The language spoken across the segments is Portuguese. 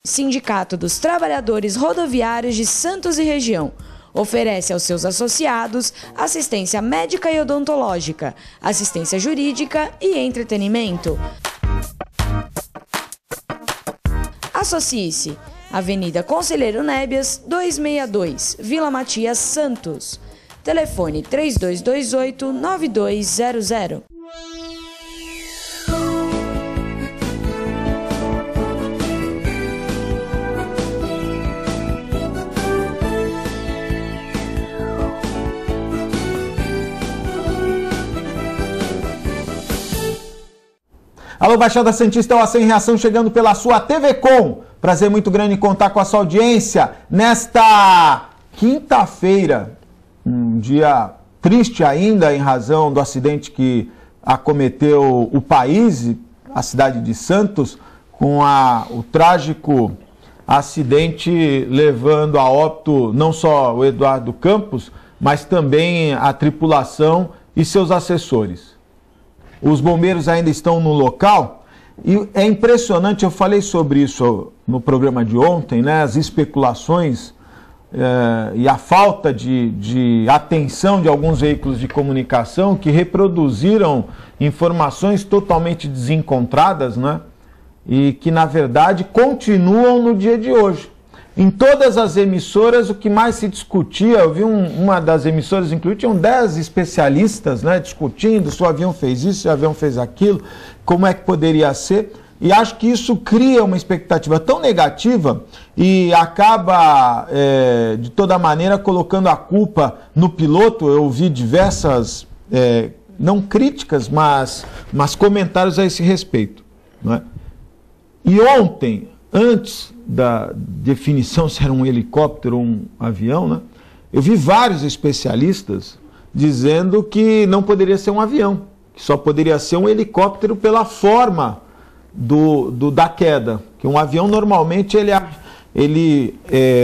Sindicato dos Trabalhadores Rodoviários de Santos e Região oferece aos seus associados assistência médica e odontológica, assistência jurídica e entretenimento. Associe-se. Avenida Conselheiro Nébias, 262, Vila Matias, Santos. Telefone 3228-9200. Alô, Baixada Santista, é o Sem Reação chegando pela sua TV Com. Prazer muito grande em contar com a sua audiência nesta quinta-feira. Um dia triste ainda em razão do acidente que acometeu o país, a cidade de Santos, com o trágico acidente levando a óbito não só o Eduardo Campos, mas também a tripulação e seus assessores. Os bombeiros ainda estão no local e é impressionante, eu falei sobre isso no programa de ontem, né, as especulações e a falta de atenção de alguns veículos de comunicação que reproduziram informações totalmente desencontradas, né, e que na verdade continuam no dia de hoje. Em todas as emissoras, o que mais se discutia, eu vi uma das emissoras, inclusive, tinham 10 especialistas, né, discutindo se o avião fez isso, se o avião fez aquilo, como é que poderia ser. E acho que isso cria uma expectativa tão negativa e acaba, de toda maneira, colocando a culpa no piloto. Eu ouvi diversas, não críticas, mas comentários a esse respeito, né? E ontem, antes da definição se era um helicóptero ou um avião, né, eu vi vários especialistas dizendo que não poderia ser um avião, que só poderia ser um helicóptero pela forma da queda, que um avião normalmente ele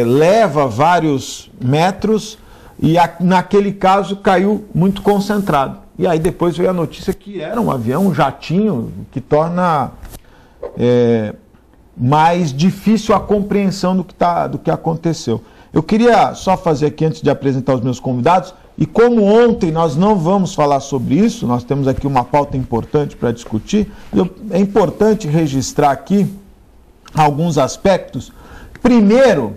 leva vários metros e naquele caso caiu muito concentrado. E aí depois veio a notícia que era um avião, um jatinho, que torna mais difícil a compreensão do que aconteceu. Eu queria só fazer aqui, antes de apresentar os meus convidados, e como ontem nós não vamos falar sobre isso, nós temos aqui uma pauta importante para discutir, é importante registrar aqui alguns aspectos. Primeiro,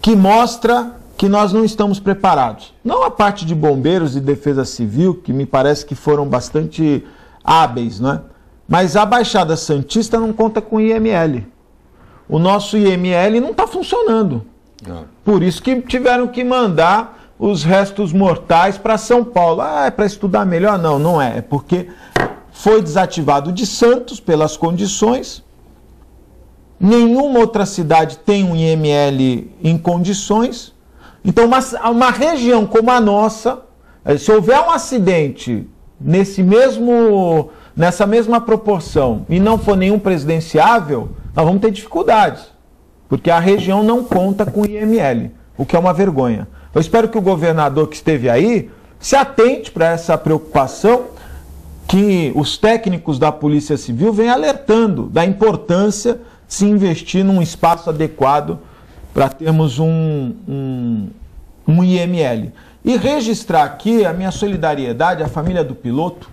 que mostra que nós não estamos preparados. Não a parte de bombeiros e defesa civil, que me parece que foram bastante hábeis, né? Mas a Baixada Santista não conta com IML. O nosso IML não está funcionando. Não. Por isso que tiveram que mandar os restos mortais para São Paulo. É para estudar melhor? Não, não é. É porque foi desativado de Santos pelas condições. Nenhuma outra cidade tem um IML em condições. Então, uma região como a nossa, se houver um acidente nessa mesma proporção e não for nenhum presidenciável, nós vamos ter dificuldades, porque a região não conta com IML, o que é uma vergonha. Eu espero que o governador que esteve aí se atente para essa preocupação que os técnicos da Polícia Civil vêm alertando da importância de se investir num espaço adequado para termos um IML. E registrar aqui a minha solidariedade à família do piloto,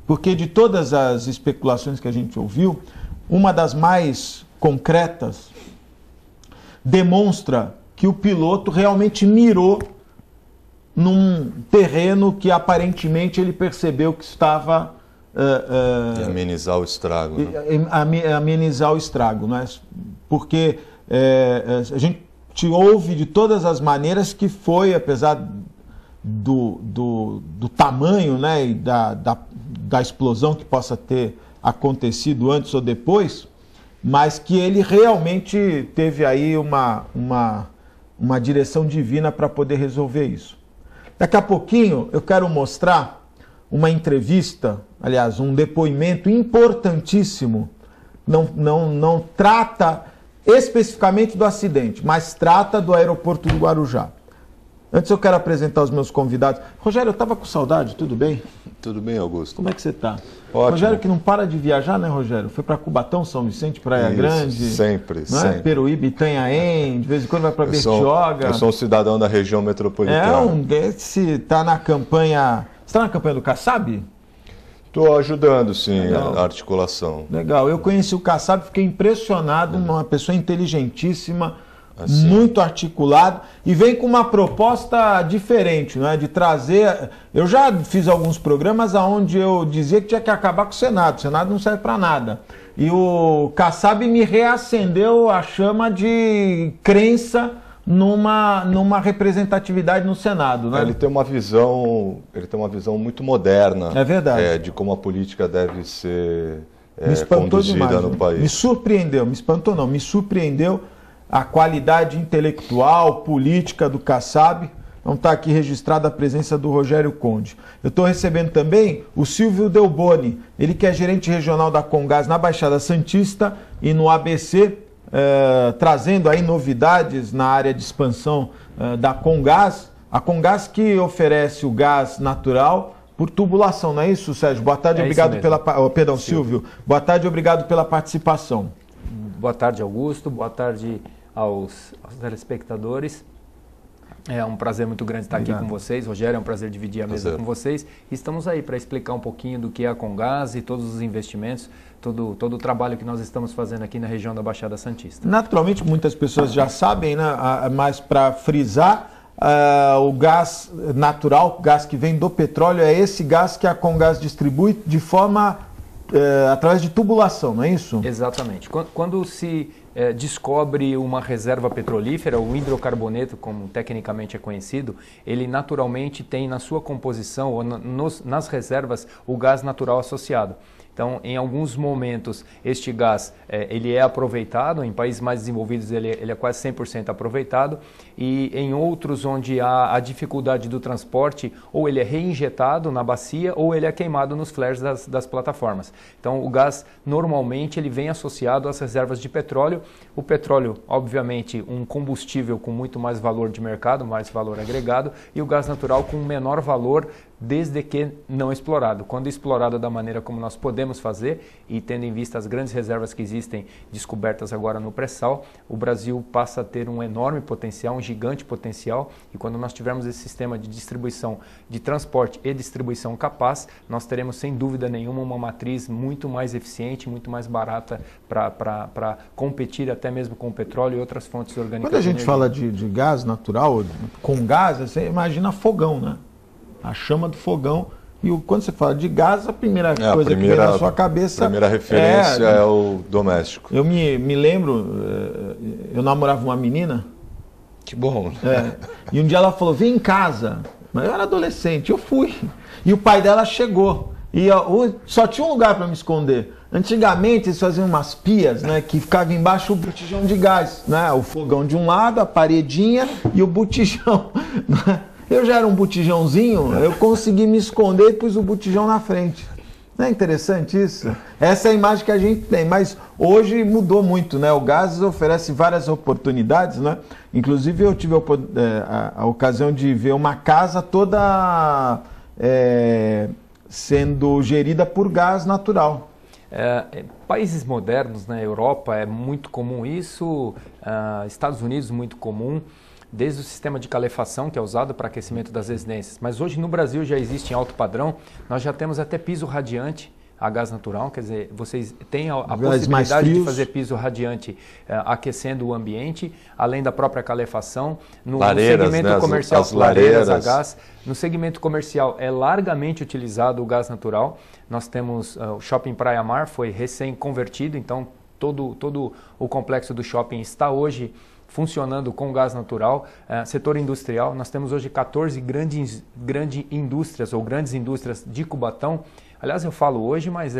porque de todas as especulações que a gente ouviu, uma das mais concretas demonstra que o piloto realmente mirou num terreno que aparentemente ele percebeu que estava... E amenizar o estrago. Né? Amenizar o estrago, né? Porque a gente ouve de todas as maneiras que foi, apesar do tamanho, né, e da explosão que possa ter acontecido antes ou depois, mas que ele realmente teve aí uma direção divina para poder resolver isso. Daqui a pouquinho eu quero mostrar uma entrevista, aliás, um depoimento importantíssimo, não trata especificamente do acidente, mas trata do aeroporto do Guarujá. Antes eu quero apresentar os meus convidados. Rogério, eu estava com saudade, tudo bem? Tudo bem, Augusto. Como é que você está? Ótimo. Rogério que não para de viajar, né, Rogério? Foi para Cubatão, São Vicente, Praia Grande. Sempre, não é? sempre. Peruíbe, Itanhaém, de vez em quando vai para Bertioga. Eu sou um cidadão da região metropolitana. Esse está na campanha... Você está na campanha do Kassab? Estou ajudando, sim, a articulação. Legal. Eu conheci o Kassab, fiquei impressionado, uma pessoa inteligentíssima, muito articulado, e vem com uma proposta diferente, não é? De trazer... Eu já fiz alguns programas onde eu dizia que tinha que acabar com o Senado não serve para nada. E o Kassab me reacendeu a chama de crença numa representatividade no Senado, né? Ele tem uma visão muito moderna, é verdade, de como a política deve ser conduzida demais, no país. Me surpreendeu, me espantou não, me surpreendeu a qualidade intelectual, política do Kassab. Então está aqui registrada a presença do Rogério Conde. Eu estou recebendo também o Silvio Delboni, ele que é gerente regional da Comgás na Baixada Santista e no ABC, trazendo aí novidades na área de expansão da Comgás. A Comgás que oferece o gás natural por tubulação, não é isso, Sérgio? Boa tarde, obrigado pela... perdão, Silvio. Boa tarde, obrigado pela participação. Boa tarde, Augusto. Boa tarde aos telespectadores. É um prazer muito grande estar aqui com vocês. Rogério, é um prazer dividir a mesa com vocês. E estamos aí para explicar um pouquinho do que é a Comgás e todos os investimentos, todo o trabalho que nós estamos fazendo aqui na região da Baixada Santista. Naturalmente, muitas pessoas já sabem, né? Mas para frisar, o gás natural, o gás que vem do petróleo, é esse gás que a Comgás distribui de forma... através de tubulação, não é isso? Exatamente. Quando se descobre uma reserva petrolífera, o hidrocarboneto, como tecnicamente é conhecido, ele naturalmente tem na sua composição, ou nas reservas, o gás natural associado. Então, em alguns momentos, este gás ele é aproveitado, em países mais desenvolvidos ele é quase 100% aproveitado, e em outros onde há a dificuldade do transporte, ou ele é reinjetado na bacia, ou ele é queimado nos flares das plataformas. Então, o gás, normalmente, ele vem associado às reservas de petróleo. O petróleo, obviamente, um combustível com muito mais valor de mercado, mais valor agregado, e o gás natural com menor valor, desde que não explorado. Quando explorado da maneira como nós podemos fazer, e tendo em vista as grandes reservas que existem descobertas agora no pré-sal, o Brasil passa a ter um enorme potencial, um gigante potencial, e quando nós tivermos esse sistema de distribuição, de transporte e distribuição capaz, nós teremos sem dúvida nenhuma uma matriz muito mais eficiente, muito mais barata para competir até mesmo com o petróleo e outras fontes orgânicas. Quando a gente fala de gás natural, com gás, você imagina fogão, né? A chama do fogão. E quando você fala de gás, a primeira coisa que vem na sua cabeça... A primeira referência é o doméstico. Eu me lembro, eu namorava uma menina. Que bom. E um dia ela falou, vem em casa. Mas eu era adolescente, eu fui. E o pai dela chegou. E só tinha um lugar para me esconder. Antigamente eles faziam umas pias, né, que ficava embaixo o botijão de gás. Né? O fogão de um lado, a paredinha e o botijão. Né? Eu já era um botijãozinho, eu consegui me esconder e pus o botijão na frente. Não é interessante isso? Essa é a imagem que a gente tem, mas hoje mudou muito, né? O gás oferece várias oportunidades, né? Inclusive eu tive a ocasião de ver uma casa toda sendo gerida por gás natural. Países modernos, na Europa é muito comum isso, Estados Unidos muito comum, desde o sistema de calefação que é usado para aquecimento das residências. Mas hoje no Brasil já existe em alto padrão, nós já temos até piso radiante a gás natural, quer dizer, vocês têm a possibilidade de fazer piso radiante aquecendo o ambiente, além da própria calefação. No segmento comercial, lareiras a gás. No segmento comercial é largamente utilizado o gás natural. Nós temos o Shopping Praia Mar, foi recém-convertido, então todo o complexo do shopping está hoje funcionando com gás natural. Setor industrial, nós temos hoje 14 grandes indústrias ou grandes indústrias de Cubatão. Aliás, eu falo hoje, mas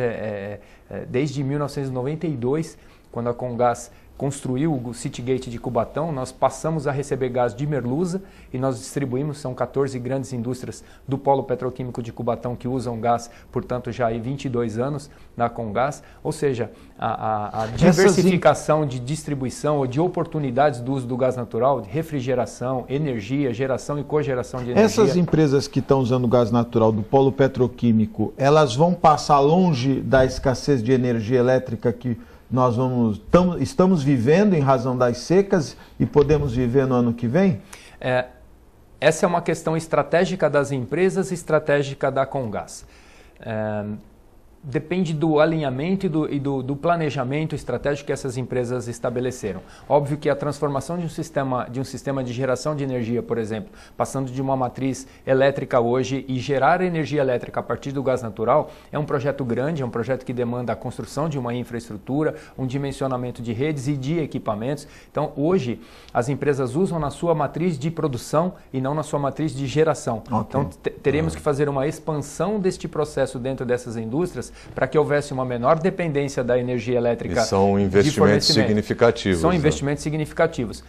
desde 1992, quando a Comgás construiu o Citygate de Cubatão, nós passamos a receber gás de merluza e nós distribuímos, são 14 grandes indústrias do polo petroquímico de Cubatão que usam gás, portanto já há 22 anos na Comgás, ou seja, a diversificação de distribuição ou de oportunidades do uso do gás natural, de refrigeração, energia, geração e cogeração de energia. Essas empresas que estão usando gás natural do polo petroquímico, elas vão passar longe da escassez de energia elétrica que nós estamos vivendo em razão das secas e podemos viver no ano que vem? Essa é uma questão estratégica das empresas, estratégica da Comgás. Depende do alinhamento e do planejamento estratégico que essas empresas estabeleceram. Óbvio que a transformação de um sistema de geração de energia, por exemplo, passando de uma matriz elétrica hoje e gerar energia elétrica a partir do gás natural, é um projeto grande, é um projeto que demanda a construção de uma infraestrutura, um dimensionamento de redes e de equipamentos. Então, hoje, as empresas usam na sua matriz de produção e não na sua matriz de geração. Okay. Então, teremos que fazer uma expansão deste processo dentro dessas indústrias para que houvesse uma menor dependência da energia elétrica. E são investimentos significativos. São investimentos significativos.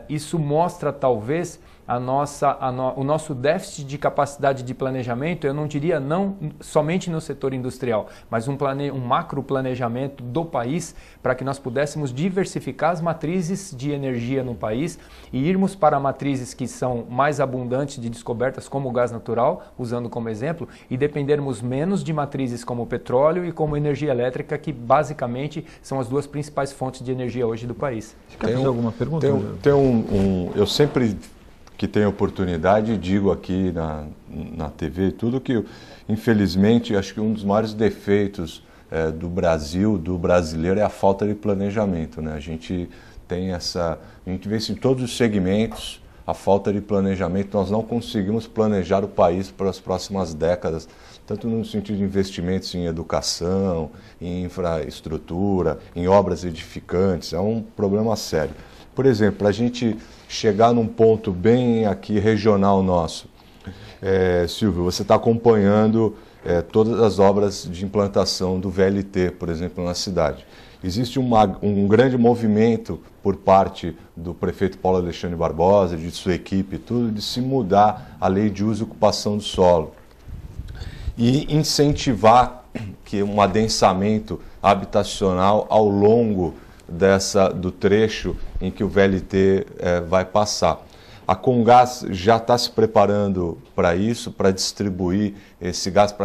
Isso mostra, talvez, o nosso déficit de capacidade de planejamento, eu não diria não somente no setor industrial, mas um macro planejamento do país para que nós pudéssemos diversificar as matrizes de energia no país e irmos para matrizes que são mais abundantes de descobertas, como o gás natural, usando como exemplo, e dependermos menos de matrizes como o petróleo e como energia elétrica, que basicamente são as duas principais fontes de energia hoje do país. Você quer fazer alguma pergunta? Eu sempre que tenho oportunidade, digo aqui na TV, tudo que, infelizmente, acho que um dos maiores defeitos do Brasil, do brasileiro, é a falta de planejamento, né? A gente vê isso em todos os segmentos, a falta de planejamento. Nós não conseguimos planejar o país para as próximas décadas, tanto no sentido de investimentos em educação, em infraestrutura, em obras edificantes. É um problema sério. Por exemplo, para a gente chegar num ponto bem aqui regional nosso, Silvio, você está acompanhando todas as obras de implantação do VLT, por exemplo, na cidade. Existe um grande movimento por parte do prefeito Paulo Alexandre Barbosa, de sua equipe, tudo, de se mudar a lei de uso e ocupação do solo e incentivar um adensamento habitacional ao longo do trecho em que o VLT vai passar. A Comgás já está se preparando para isso, para distribuir esse gás,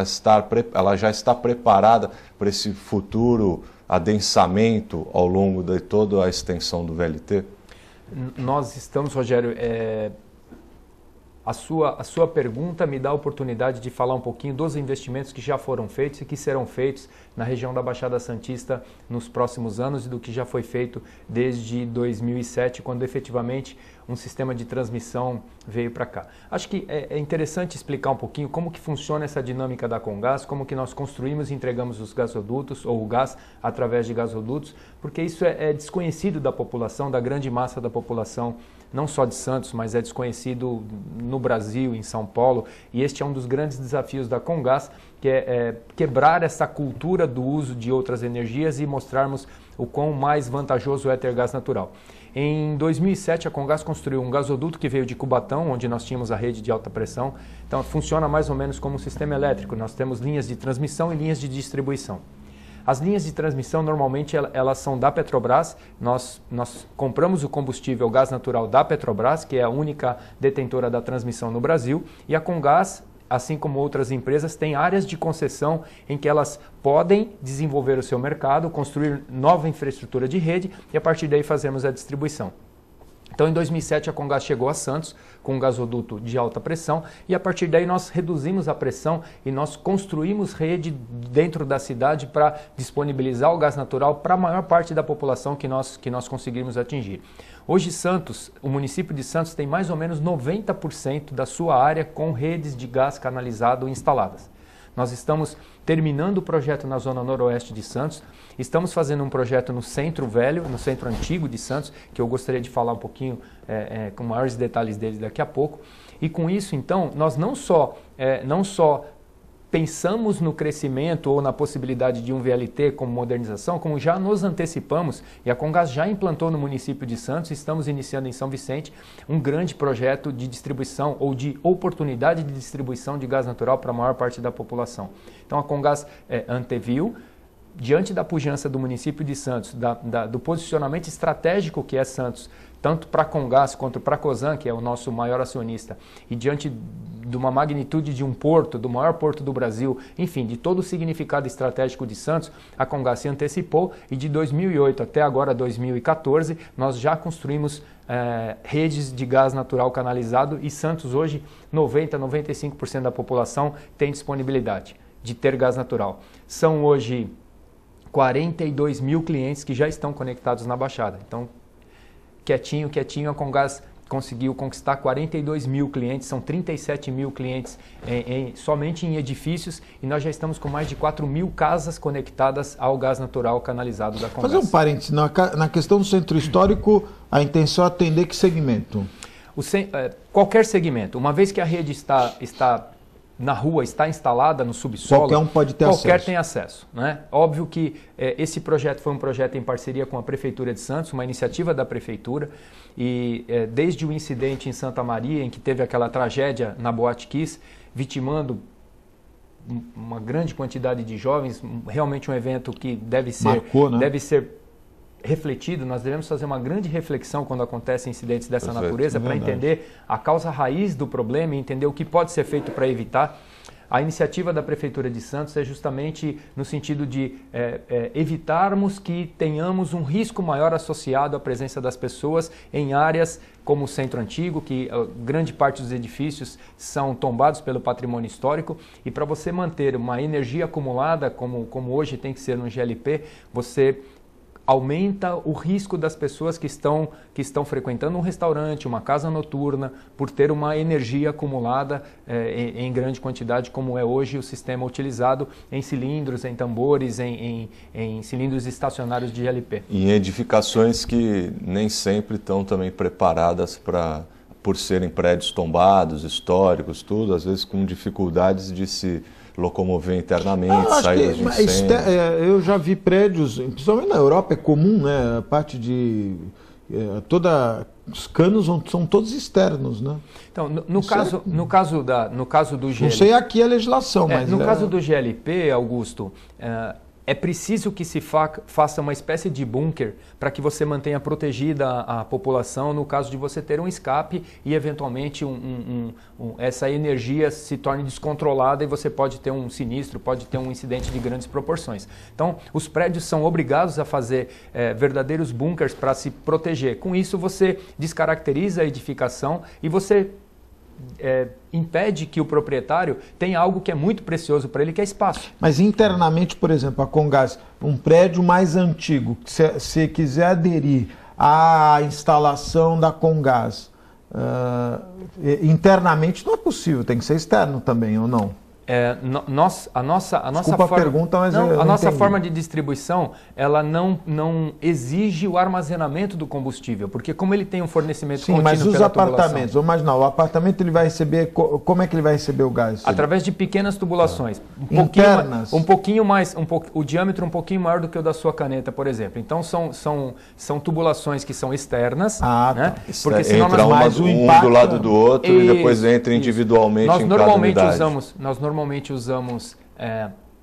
ela já está preparada para esse futuro adensamento ao longo de toda a extensão do VLT? Nós estamos, Rogério, a sua pergunta me dá a oportunidade de falar um pouquinho dos investimentos que já foram feitos e que serão feitos na região da Baixada Santista nos próximos anos e do que já foi feito desde 2007, quando efetivamente um sistema de transmissão veio para cá. Acho que é interessante explicar um pouquinho como que funciona essa dinâmica da Comgás, como que nós construímos e entregamos os gasodutos ou o gás através de gasodutos, porque isso é desconhecido da população, da grande massa da população, não só de Santos, mas é desconhecido no Brasil, em São Paulo, e este é um dos grandes desafios da Comgás, que é quebrar essa cultura do uso de outras energias e mostrarmos o quão mais vantajoso é ter gás natural. Em 2007, a Comgás construiu um gasoduto que veio de Cubatão, onde nós tínhamos a rede de alta pressão. Então, funciona mais ou menos como um sistema elétrico. Nós temos linhas de transmissão e linhas de distribuição. As linhas de transmissão, normalmente, elas são da Petrobras. Nós compramos o combustível, o gás natural da Petrobras, que é a única detentora da transmissão no Brasil. E a Comgás, assim como outras empresas, tem áreas de concessão em que elas podem desenvolver o seu mercado, construir nova infraestrutura de rede e a partir daí fazemos a distribuição. Então, em 2007, a Comgás chegou a Santos com um gasoduto de alta pressão e a partir daí nós reduzimos a pressão e nós construímos rede dentro da cidade para disponibilizar o gás natural para a maior parte da população que nós conseguimos atingir. Hoje, Santos, o município de Santos tem mais ou menos 90% da sua área com redes de gás canalizado instaladas. Nós estamos terminando o projeto na zona noroeste de Santos, estamos fazendo um projeto no centro velho, no centro antigo de Santos, que eu gostaria de falar um pouquinho com maiores detalhes dele daqui a pouco. E com isso, então, nós não só pensamos no crescimento ou na possibilidade de um VLT como modernização, como já nos antecipamos, e a Comgás já implantou no município de Santos, estamos iniciando em São Vicente um grande projeto de distribuição ou de oportunidade de distribuição de gás natural para a maior parte da população. Então a Comgás anteviu, diante da pujança do município de Santos, do posicionamento estratégico que é Santos, tanto para a Comgás quanto para a Cosan, que é o nosso maior acionista, e diante de uma magnitude de um porto, do maior porto do Brasil, enfim, de todo o significado estratégico de Santos, a Comgás se antecipou e de 2008 até agora 2014, nós já construímos redes de gás natural canalizado e Santos hoje 90-95% da população tem disponibilidade de ter gás natural. São hoje 42 mil clientes que já estão conectados na Baixada. Então, quietinho, a Comgás conseguiu conquistar 42 mil clientes, são 37 mil clientes somente em edifícios e nós já estamos com mais de 4 mil casas conectadas ao gás natural canalizado da Comgás. Fazer um parênteses, na questão do centro histórico, a intenção é atender que segmento? Qualquer segmento, uma vez que a rede está na rua, está instalada no subsolo, qualquer um pode ter acesso. Qualquer tem acesso, né? Óbvio que esse projeto foi um projeto em parceria com a Prefeitura de Santos, uma iniciativa da Prefeitura, e desde o incidente em Santa Maria, em que teve aquela tragédia na Boate Kiss, vitimando uma grande quantidade de jovens, realmente um evento que deve ser, marcou, né? Deve ser refletido. Nós devemos fazer uma grande reflexão quando acontecem incidentes dessa natureza para entender a causa raiz do problema e entender o que pode ser feito para evitar. A iniciativa da Prefeitura de Santos é justamente no sentido de evitarmos que tenhamos um risco maior associado à presença das pessoas em áreas como o Centro Antigo, que grande parte dos edifícios são tombados pelo patrimônio histórico, e para você manter uma energia acumulada, como hoje tem que ser no GLP, você aumenta o risco das pessoas que estão frequentando um restaurante, uma casa noturna, por ter uma energia acumulada em grande quantidade, como é hoje o sistema utilizado em cilindros, em tambores, em cilindros estacionários de GLP. E em edificações que nem sempre estão também preparadas por serem prédios tombados, históricos, tudo, às vezes com dificuldades de se locomover internamente, saídas de incêndio. Eu já vi prédios, principalmente na Europa é comum, né? A parte de os canos são todos externos, né? Então, no caso do GLP, não sei aqui a legislação, mas no caso do GLP, Augusto, é preciso que se faça uma espécie de bunker para que você mantenha protegida a população no caso de você ter um escape e, eventualmente, essa energia se torne descontrolada e você pode ter um sinistro, pode ter um incidente de grandes proporções. Então, os prédios são obrigados a fazer verdadeiros bunkers para se proteger. Com isso, você descaracteriza a edificação e você impede que o proprietário tenha algo que é muito precioso para ele, que é espaço. Mas internamente, por exemplo, a Comgás, um prédio mais antigo, se quiser aderir à instalação da Comgás, internamente não é possível, tem que ser externo também, ou não? A nossa pergunta, mas a nossa forma de distribuição, ela não exige o armazenamento do combustível, porque como ele tem um fornecimento contínuo mas os pela apartamentos, vamos imaginar, o apartamento ele vai receber, como é que ele vai receber o gás? Através de pequenas tubulações, internas, o diâmetro um pouquinho maior do que o da sua caneta, por exemplo. Então são tubulações que são externas, né? Porque senão entra um do lado do outro e depois entra individualmente em cada unidade. Nós normalmente usamos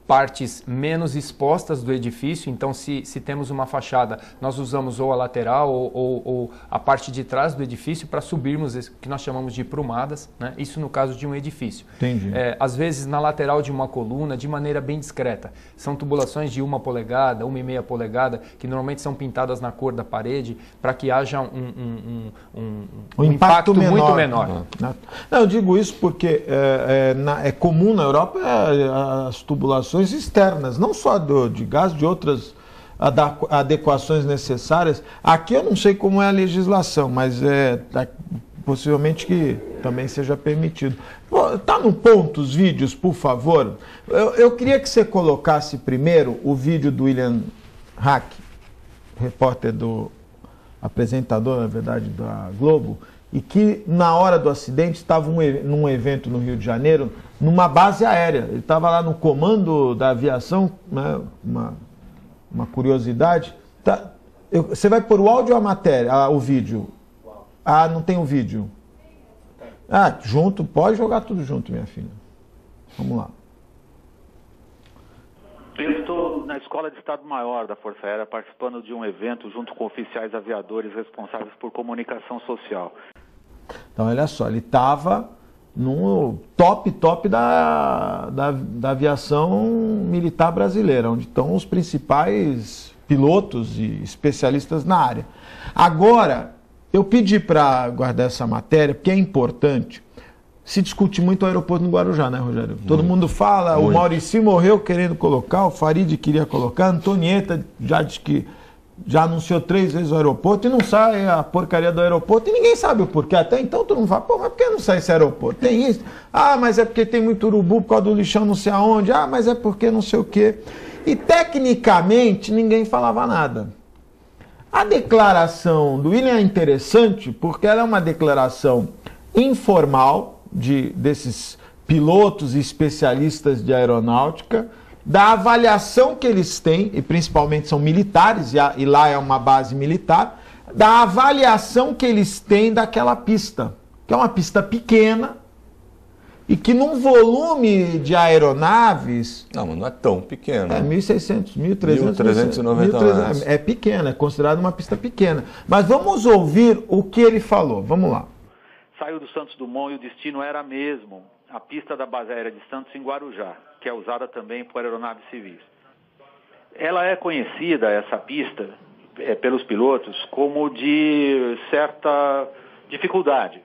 partes menos expostas do edifício, então se temos uma fachada, nós usamos ou a lateral ou a parte de trás do edifício para subirmos o que nós chamamos de prumadas, né? Isso no caso de um edifício. Entendi. Às vezes na lateral de uma coluna, de maneira bem discreta. São tubulações de 1 polegada, 1,5 polegada, que normalmente são pintadas na cor da parede para que haja um impacto muito menor. Não, eu digo isso porque é comum na Europa as tubulações externas, não só de gás, de outras adequações necessárias. Aqui eu não sei como é a legislação, mas possivelmente que também seja permitido. Tá no ponto os vídeos, por favor? Eu queria que você colocasse primeiro o vídeo do William Hack, repórter apresentador, na verdade, da Globo, e que na hora do acidente estava num evento no Rio de Janeiro, numa base aérea. Ele estava lá no comando da aviação, né? Uma curiosidade. Você vai pôr o áudio ou a matéria, o vídeo? Ah, não tem o vídeo. Ah, junto, pode jogar tudo junto, minha filha. Vamos lá. Eu estou na Escola de Estado-Maior da Força Aérea participando de um evento junto com oficiais aviadores responsáveis por comunicação social. Então, olha só, ele estava no top da aviação militar brasileira, onde estão os principais pilotos e especialistas na área. Agora, eu pedi para guardar essa matéria, porque é importante. Se discute muito o aeroporto no Guarujá, né, Rogério? Muito. Todo mundo fala, muito. O Maurici morreu querendo colocar, o Farid queria colocar, a Antonieta já disse que já anunciou 3 vezes o aeroporto e não sai a porcaria do aeroporto e ninguém sabe o porquê. Até então todo mundo fala, pô, mas por que não sai esse aeroporto? Tem isso? Ah, mas é porque tem muito urubu por causa do lixão não sei aonde. Ah, mas é porque não sei o quê. E tecnicamente ninguém falava nada. A declaração do William é interessante porque ela é uma declaração informal desses pilotos e especialistas de aeronáutica, da avaliação que eles têm, e principalmente são militares, e lá é uma base militar, da avaliação que eles têm daquela pista, que é uma pista pequena, e que num volume de aeronaves... Não, mas não é tão pequeno. É 1.600, 1.300... 1.390 é pequena, é considerada uma pista pequena. Mas vamos ouvir o que ele falou. Vamos lá. Saiu do Santos Dumont e o destino era mesmo a pista da base aérea de Santos em Guarujá, que é usada também por aeronaves civis. Ela é conhecida, essa pista, pelos pilotos, como de certa dificuldade,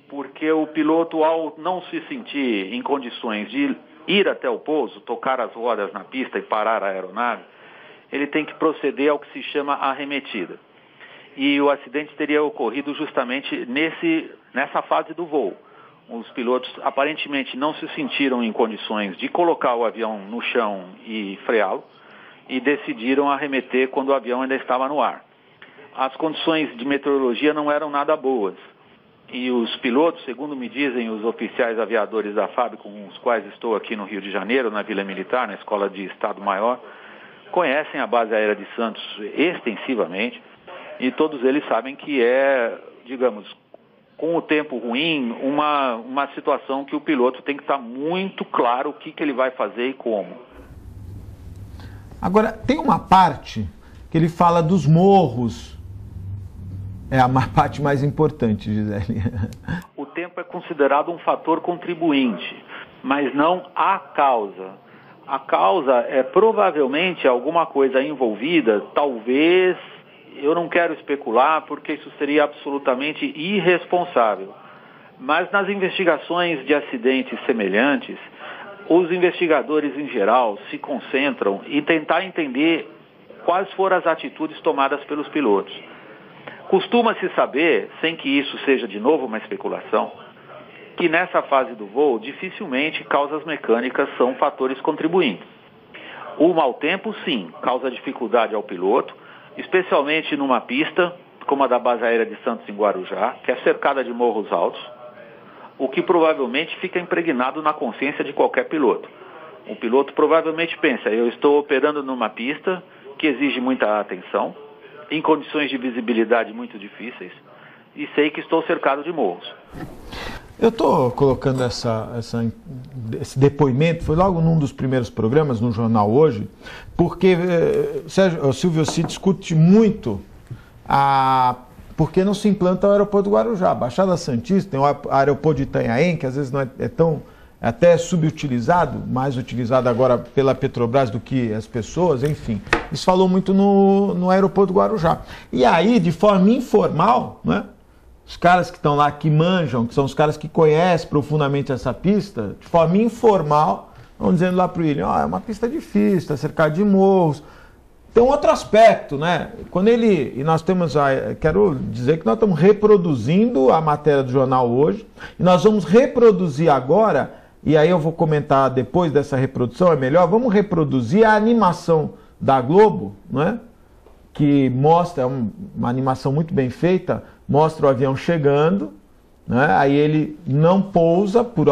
porque o piloto, ao não se sentir em condições de ir até o pouso, tocar as rodas na pista e parar a aeronave, ele tem que proceder ao que se chama arremetida. E o acidente teria ocorrido justamente nessa fase do voo. Os pilotos aparentemente não se sentiram em condições de colocar o avião no chão e freá-lo e decidiram arremeter quando o avião ainda estava no ar. As condições de meteorologia não eram nada boas e os pilotos, segundo me dizem os oficiais aviadores da FAB, com os quais estou aqui no Rio de Janeiro, na Vila Militar, na Escola de Estado-Maior, conhecem a base aérea de Santos extensivamente e todos eles sabem que é, digamos, com o tempo ruim, uma situação que o piloto tem que estar muito claro o que ele vai fazer e como. Agora, tem uma parte que ele fala dos morros. É a parte mais importante, Gisele. O tempo é considerado um fator contribuinte, mas não a causa. A causa é provavelmente alguma coisa envolvida, talvez... Eu não quero especular porque isso seria absolutamente irresponsável. Mas nas investigações de acidentes semelhantes, os investigadores em geral se concentram em tentar entender quais foram as atitudes tomadas pelos pilotos. Costuma-se saber, sem que isso seja de novo uma especulação, que nessa fase do voo dificilmente causas mecânicas são fatores contribuintes. O mau tempo, sim, causa dificuldade ao piloto, especialmente numa pista como a da base aérea de Santos em Guarujá, que é cercada de morros altos, o que provavelmente fica impregnado na consciência de qualquer piloto. O piloto provavelmente pensa, eu estou operando numa pista que exige muita atenção, em condições de visibilidade muito difíceis, e sei que estou cercado de morros. Eu estou colocando esse depoimento, foi logo num dos primeiros programas no Jornal Hoje, porque o Silvio se discute muito porque não se implanta o aeroporto do Guarujá. Baixada Santista, tem o aeroporto de Itanhaém, que às vezes não é tão, até subutilizado, mais utilizado agora pela Petrobras do que as pessoas, enfim. Isso falou muito no aeroporto do Guarujá. E aí, de forma informal, né? Os caras que estão lá, que manjam, que são os caras que conhecem profundamente essa pista, de forma informal, vão dizendo lá para o William, é uma pista difícil, está cercado de morros. Tem um outro aspecto, né? E nós temos, quero dizer que nós estamos reproduzindo a matéria do jornal hoje, e nós vamos reproduzir agora, e aí eu vou comentar depois dessa reprodução, é melhor, vamos reproduzir a animação da Globo, né? Que mostra uma animação muito bem feita, mostra o avião chegando, né? Aí ele não pousa por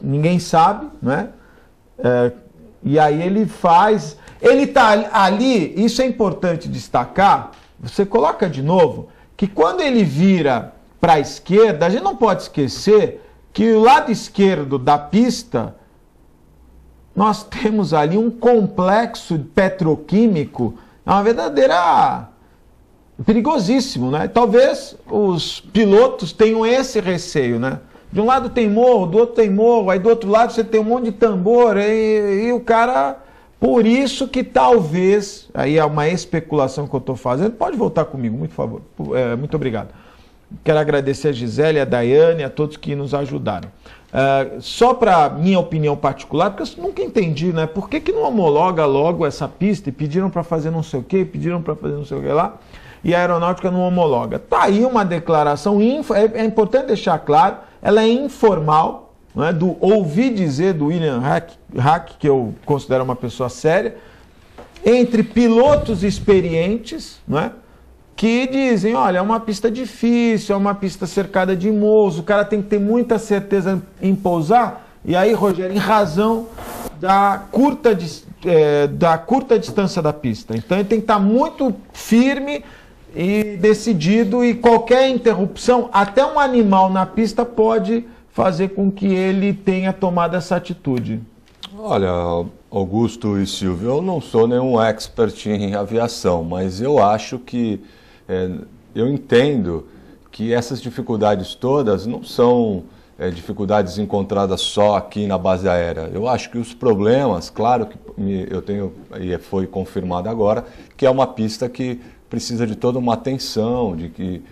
ninguém sabe, né? E aí ele está ali, isso é importante destacar, você coloca de novo, que quando ele vira para a esquerda, a gente não pode esquecer que o lado esquerdo da pista, nós temos ali um complexo petroquímico, é uma verdadeira... perigosíssimo, né? Talvez os pilotos tenham esse receio, né? De um lado tem morro, do outro tem morro, aí do outro lado você tem um monte de tambor, e o cara... Por isso que talvez, aí é uma especulação que eu estou fazendo, pode voltar comigo, muito favor, muito obrigado. Quero agradecer a Gisele, a Daiane, a todos que nos ajudaram. Só para minha opinião particular, porque eu nunca entendi, né? Por que não homologa logo essa pista e pediram para fazer não sei o quê, pediram para fazer não sei o que lá, e a aeronáutica não homologa? Tá aí uma declaração, é importante deixar claro, ela é informal, né, do ouvir dizer do William Hack, que eu considero uma pessoa séria, entre pilotos experientes, né, que dizem, olha, é uma pista difícil, é uma pista cercada de morros, o cara tem que ter muita certeza em pousar, e aí, Rogério, em razão da curta distância da pista. Então ele tem que estar muito firme e decidido, e qualquer interrupção, até um animal na pista pode fazer com que ele tenha tomado essa atitude. Olha, Augusto e Silvio, eu não sou nenhum expert em aviação, mas eu acho que, eu entendo que essas dificuldades todas não são dificuldades encontradas só aqui na base aérea. Eu acho que os problemas, claro que eu tenho, e foi confirmado agora, que é uma pista que precisa de toda uma atenção, de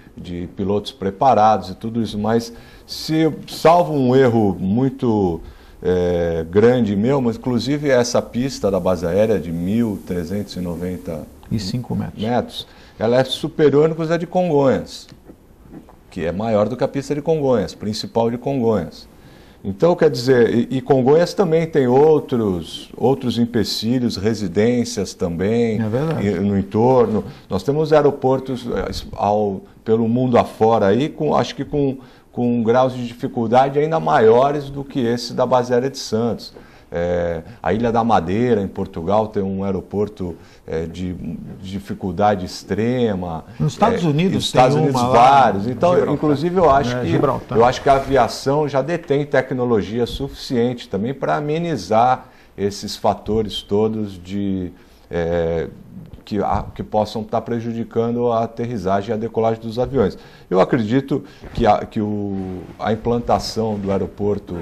pilotos preparados e tudo isso, mas se salvo um erro muito grande meu, mas inclusive essa pista da base aérea de 1.395 metros, ela é superior inclusive a de Congonhas, que é maior do que a pista de Congonhas, principal de Congonhas. Então, quer dizer, e Congonhas também tem outros empecilhos, residências também no entorno. Nós temos aeroportos pelo mundo afora aí, acho que com graus de dificuldade ainda maiores do que esse da base aérea de Santos. A Ilha da Madeira, em Portugal, tem um aeroporto de dificuldade extrema. Nos Estados Unidos nos Estados Unidos vários. Então, Gibraltar. inclusive, eu acho que a aviação já detém tecnologia suficiente também para amenizar esses fatores todos que possam estar prejudicando a aterrissagem e a decolagem dos aviões. Eu acredito que a implantação do aeroporto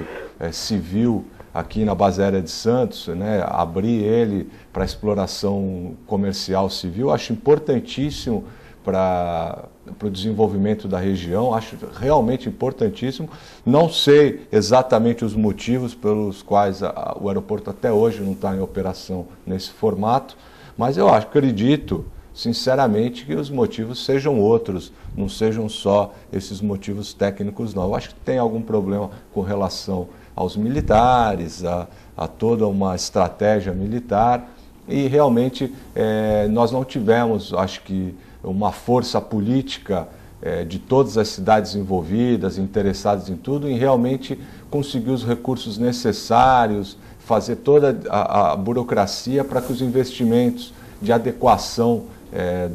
civil aqui na base aérea de Santos, né, abrir ele para exploração comercial civil, acho importantíssimo para o desenvolvimento da região, acho realmente importantíssimo. Não sei exatamente os motivos pelos quais o aeroporto até hoje não está em operação nesse formato, mas eu acredito, sinceramente, que os motivos sejam outros, não sejam só esses motivos técnicos, não. Eu acho que tem algum problema com relação aos militares, a toda uma estratégia militar, e realmente nós não tivemos, acho que, uma força política de todas as cidades envolvidas, interessadas em tudo, em realmente conseguir os recursos necessários, fazer toda a burocracia para que os investimentos de adequação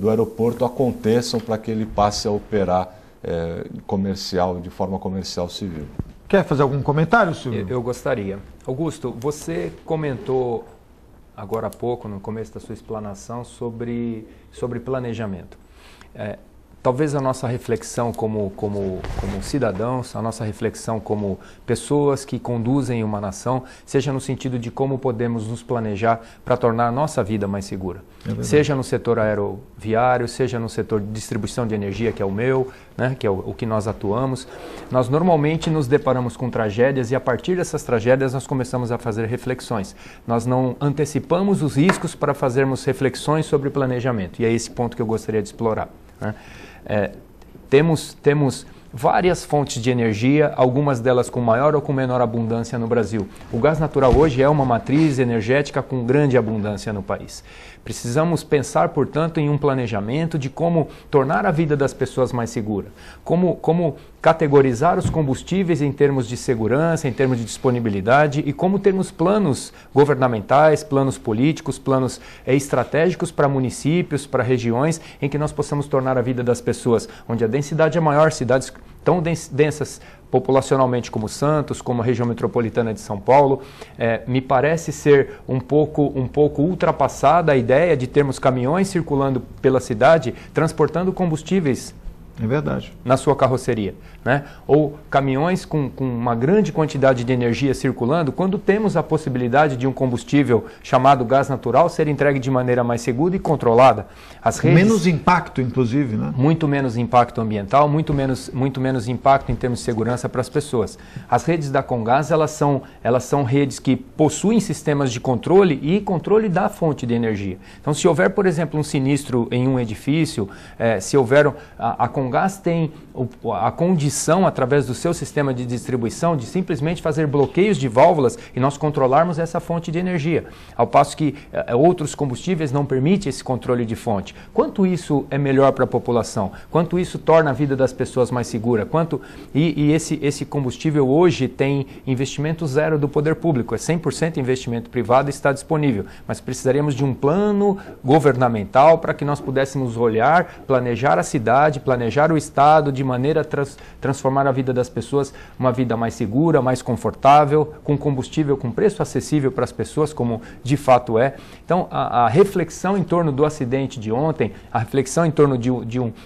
do aeroporto aconteçam para que ele passe a operar de forma comercial civil. Quer fazer algum comentário, Silvio? Eu gostaria. Augusto, você comentou agora há pouco, no começo da sua explanação, sobre planejamento. Talvez a nossa reflexão como cidadãos, a nossa reflexão como pessoas que conduzem uma nação, seja no sentido de como podemos nos planejar para tornar a nossa vida mais segura. Seja no setor aeroviário, seja no setor de distribuição de energia, que é o meu, né, que é o que nós atuamos. Nós normalmente nos deparamos com tragédias e a partir dessas tragédias nós começamos a fazer reflexões. Nós não antecipamos os riscos para fazermos reflexões sobre planejamento. E é esse ponto que eu gostaria de explorar, né? Temos várias fontes de energia, algumas delas com maior ou com menor abundância no Brasil. O gás natural hoje é uma matriz energética com grande abundância no país. Precisamos pensar, portanto, em um planejamento de como tornar a vida das pessoas mais segura, como categorizar os combustíveis em termos de segurança, em termos de disponibilidade e como termos planos governamentais, planos políticos, planos estratégicos para municípios, para regiões em que nós possamos tornar a vida das pessoas, onde a densidade é maior, cidades tão densas populacionalmente como Santos, como a região metropolitana de São Paulo, me parece ser um pouco ultrapassada a ideia de termos caminhões circulando pela cidade transportando combustíveis. É verdade. Na sua carroceria, né? Ou caminhões com uma grande quantidade de energia circulando, quando temos a possibilidade de um combustível chamado gás natural ser entregue de maneira mais segura e controlada. As redes, menos impacto, inclusive, né? Muito menos impacto ambiental, muito menos impacto em termos de segurança para as pessoas. As redes da Comgás, elas são redes que possuem sistemas de controle e controle da fonte de energia. Então, se houver, por exemplo, um sinistro em um edifício, se houver a Comgás tem a condição, através do seu sistema de distribuição, de simplesmente fazer bloqueios de válvulas e nós controlarmos essa fonte de energia, ao passo que outros combustíveis não permitem esse controle de fonte. Quanto isso é melhor para a população? Quanto isso torna a vida das pessoas mais segura? Esse combustível hoje tem investimento zero do poder público, é 100% investimento privado e está disponível, mas precisaríamos de um plano governamental para que nós pudéssemos olhar, planejar a cidade, planejar o Estado de maneira a transformar a vida das pessoas uma vida mais segura, mais confortável, com combustível com preço acessível para as pessoas, como de fato é. Então, a reflexão em torno do acidente de ontem, a reflexão em torno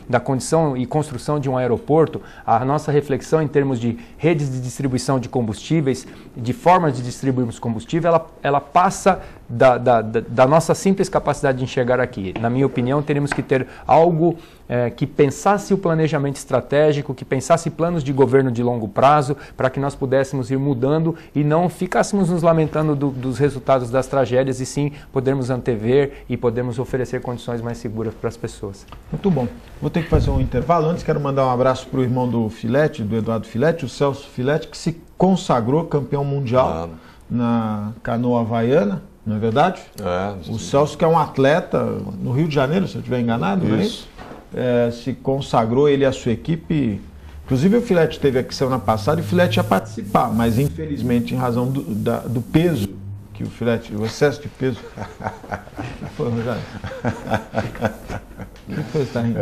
da condição e construção de um aeroporto, a nossa reflexão em termos de redes de distribuição de combustíveis, de formas de distribuirmos combustível, ela passa da nossa simples capacidade de enxergar aqui. Na minha opinião, teríamos que ter algo que pensasse o planejamento estratégico, que pensasse planos de governo de longo prazo, para que nós pudéssemos ir mudando e não ficássemos nos lamentando dos resultados das tragédias, e sim podermos antever e podermos oferecer condições mais seguras para as pessoas. Muito bom. Vou ter que fazer um intervalo. Antes, quero mandar um abraço para o irmão do Filete, do Eduardo Filete, o Celso Filete, que se consagrou campeão mundial na canoa havaiana. Não é verdade? O Celso, que é um atleta no Rio de Janeiro, se eu estiver enganado, não é isso? Se consagrou, ele e a sua equipe. Inclusive o Filete esteve aqui semana passada e o Filete ia participar, mas infelizmente em razão do peso que o Filete, o excesso de peso. Foi, Rogério? O que foi que você está rindo?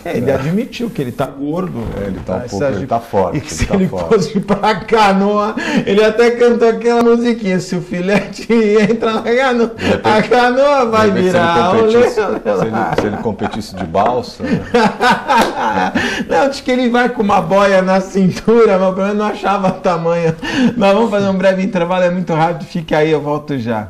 Ele admitiu que ele está gordo. Ele está um pouco, ele está forte. E que se ele fosse para a canoa, ele até cantou aquela musiquinha, se o Filete entra na canoa, a canoa vai virar. Se ele competisse de balsa. Não, acho que ele vai com uma boia na cintura, mas pelo menos não achava tamanho. Mas vamos fazer um breve intervalo, é muito rápido, fique aí, eu volto já.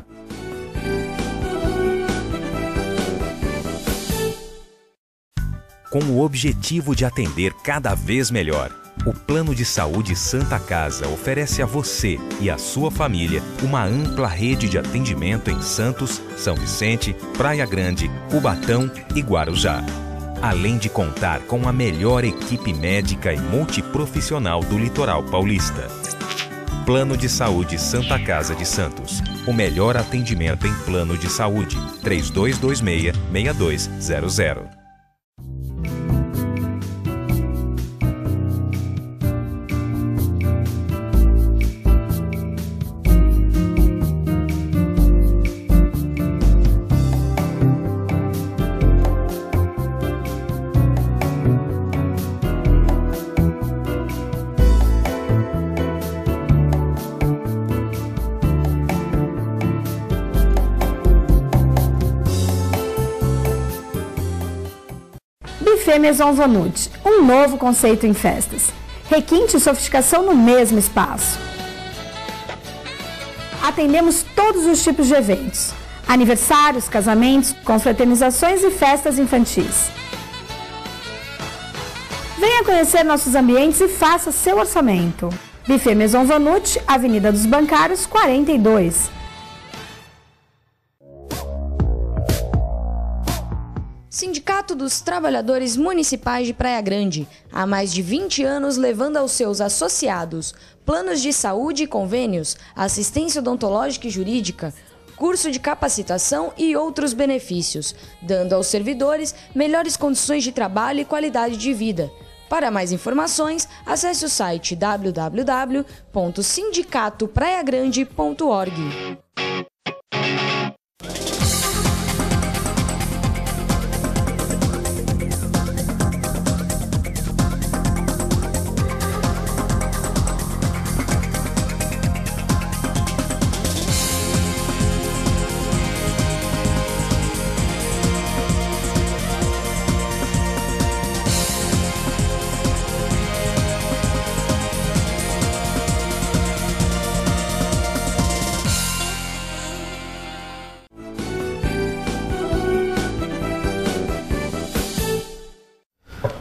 Com o objetivo de atender cada vez melhor, o Plano de Saúde Santa Casa oferece a você e a sua família uma ampla rede de atendimento em Santos, São Vicente, Praia Grande, Cubatão e Guarujá. Além de contar com a melhor equipe médica e multiprofissional do litoral paulista. Plano de Saúde Santa Casa de Santos. O melhor atendimento em plano de saúde. 3226-6200. Buffet Maison Vanut, um novo conceito em festas. Requinte e sofisticação no mesmo espaço. Atendemos todos os tipos de eventos. Aniversários, casamentos, confraternizações e festas infantis. Venha conhecer nossos ambientes e faça seu orçamento. Buffet Maison Vanut, Avenida dos Bancários, 42. Sindicato dos Trabalhadores Municipais de Praia Grande, há mais de 20 anos levando aos seus associados planos de saúde e convênios, assistência odontológica e jurídica, curso de capacitação e outros benefícios, dando aos servidores melhores condições de trabalho e qualidade de vida. Para mais informações, acesse o site www.sindicatopraiagrande.org.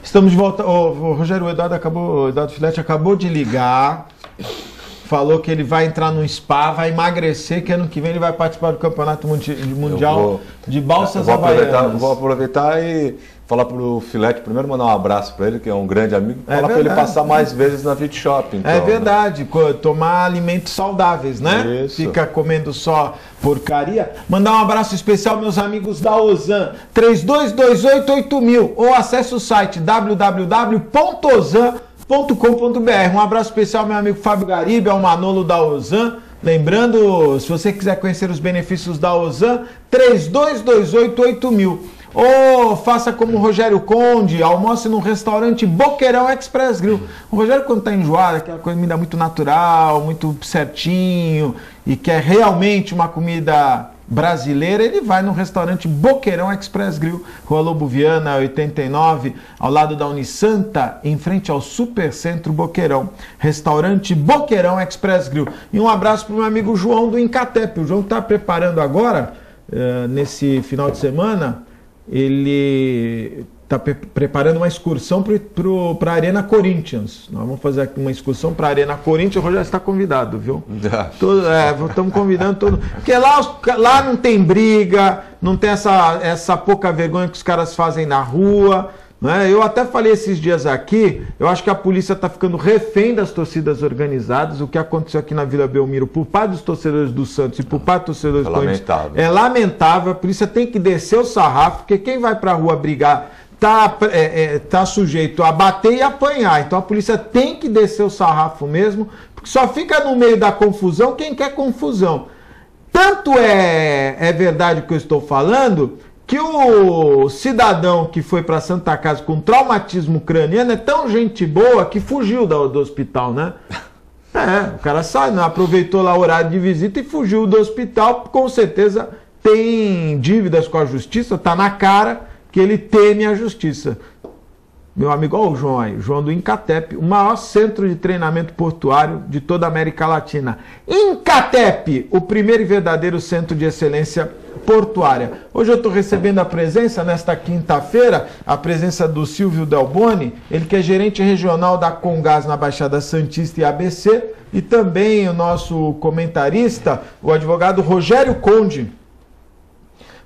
Estamos de volta. O Rogério, o Eduardo Filete acabou de ligar, falou que ele vai entrar no spa, vai emagrecer, que ano que vem ele vai participar do Campeonato Mundial de Balsas Havaianas. Vou aproveitar e falar pro Filete, primeiro mandar um abraço para ele, que é um grande amigo, falar para ele passar mais vezes na Fit Shop. Então, é verdade, né? Tomar alimentos saudáveis, né? Isso. Fica comendo só porcaria. Mandar um abraço especial meus amigos da Ozan, 32288000, ou acesse o site www.ozan.com.br. Um abraço especial meu amigo Fábio Garibe, ao Manolo da Ozan. Lembrando, se você quiser conhecer os benefícios da Ozan, 32288000. Ou faça como o Rogério Conde, almoce num restaurante Boqueirão Express Grill. O Rogério, quando está enjoado, aquela comida muito natural, muito certinho, e quer realmente uma comida brasileira, ele vai no restaurante Boqueirão Express Grill, Rua Lobo Viana, 89, ao lado da Unisanta, em frente ao Supercentro Boqueirão. Restaurante Boqueirão Express Grill. E um abraço para o meu amigo João do Incatep. O João está preparando agora, nesse final de semana, ele está preparando uma excursão para a Arena Corinthians. Nós vamos fazer aqui uma excursão para a Arena Corinthians. O Rogério está convidado, viu? Estamos convidando todo. Porque lá não tem briga, não tem essa pouca vergonha que os caras fazem na rua. Né? Eu até falei esses dias aqui, eu acho que a polícia está ficando refém das torcidas organizadas. O que aconteceu aqui na Vila Belmiro por parte dos torcedores do Santos e por parte dos torcedores do Corinthians é lamentável. A polícia tem que descer o sarrafo, porque quem vai para a rua brigar tá sujeito a bater e apanhar. Então a polícia tem que descer o sarrafo mesmo, porque só fica no meio da confusão quem quer confusão. Tanto é verdade o que eu estou falando, que o cidadão que foi para Santa Casa com traumatismo craniano é tão gente boa que fugiu do hospital, né? O cara sai, aproveitou lá o horário de visita e fugiu do hospital. Com certeza tem dívidas com a justiça, tá na cara que ele teme a justiça. Meu amigo, olha o João aí, João do Incatep, o maior centro de treinamento portuário de toda a América Latina. Incatep, o primeiro e verdadeiro centro de excelência portuária. Hoje eu estou recebendo a presença, nesta quinta-feira, a presença do Silvio Delboni, ele que é gerente regional da Comgás na Baixada Santista e ABC, e também o nosso comentarista, o advogado Rogério Conde.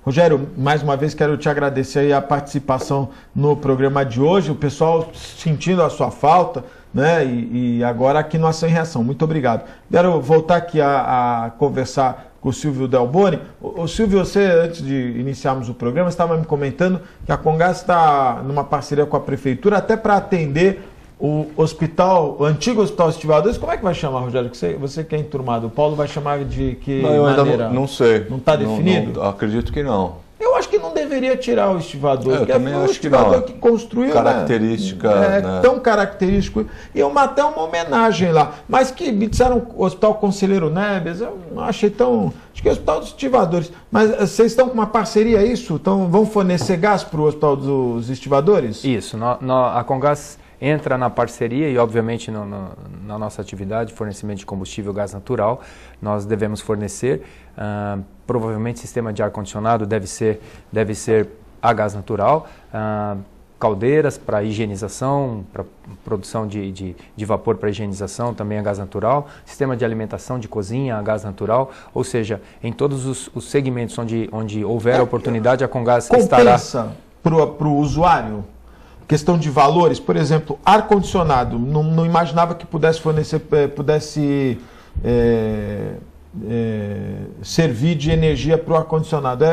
Rogério, mais uma vez quero te agradecer aí a participação no programa de hoje, o pessoal sentindo a sua falta, né? E agora aqui no Ação e Reação. Muito obrigado. Quero voltar aqui a conversar com o Silvio Delboni. O Silvio, você, antes de iniciarmos o programa, estava me comentando que a Comgás está numa parceria com a Prefeitura até para atender o antigo Hospital Estivadores. Como é que vai chamar, Rogério? Você que é enturmado, o Paulo vai chamar de que maneira? Não sei. Não está definido? Acredito que não. Eu acho que não deveria tirar o estivador. Eu também acho que não. O estivador que construiu, característica, né? Tão característico. E até uma homenagem lá. Mas que me disseram o Hospital Conselheiro Neves, eu não achei tão... Acho que é o Hospital dos Estivadores. Mas vocês estão com uma parceria, é isso? Então vão fornecer gás para o Hospital dos Estivadores? Isso. A Comgás entra na parceria e, obviamente, na nossa atividade, fornecimento de combustível, gás natural, nós devemos fornecer. Provavelmente, sistema de ar-condicionado deve ser a gás natural. Caldeiras para higienização, para produção de vapor para higienização, também a gás natural. Sistema de alimentação de cozinha, a gás natural. Ou seja, em todos os segmentos onde houver oportunidade, a Comgás estará... para o usuário? Questão de valores, por exemplo, ar-condicionado, não imaginava que pudesse fornecer, servir de energia para o ar-condicionado.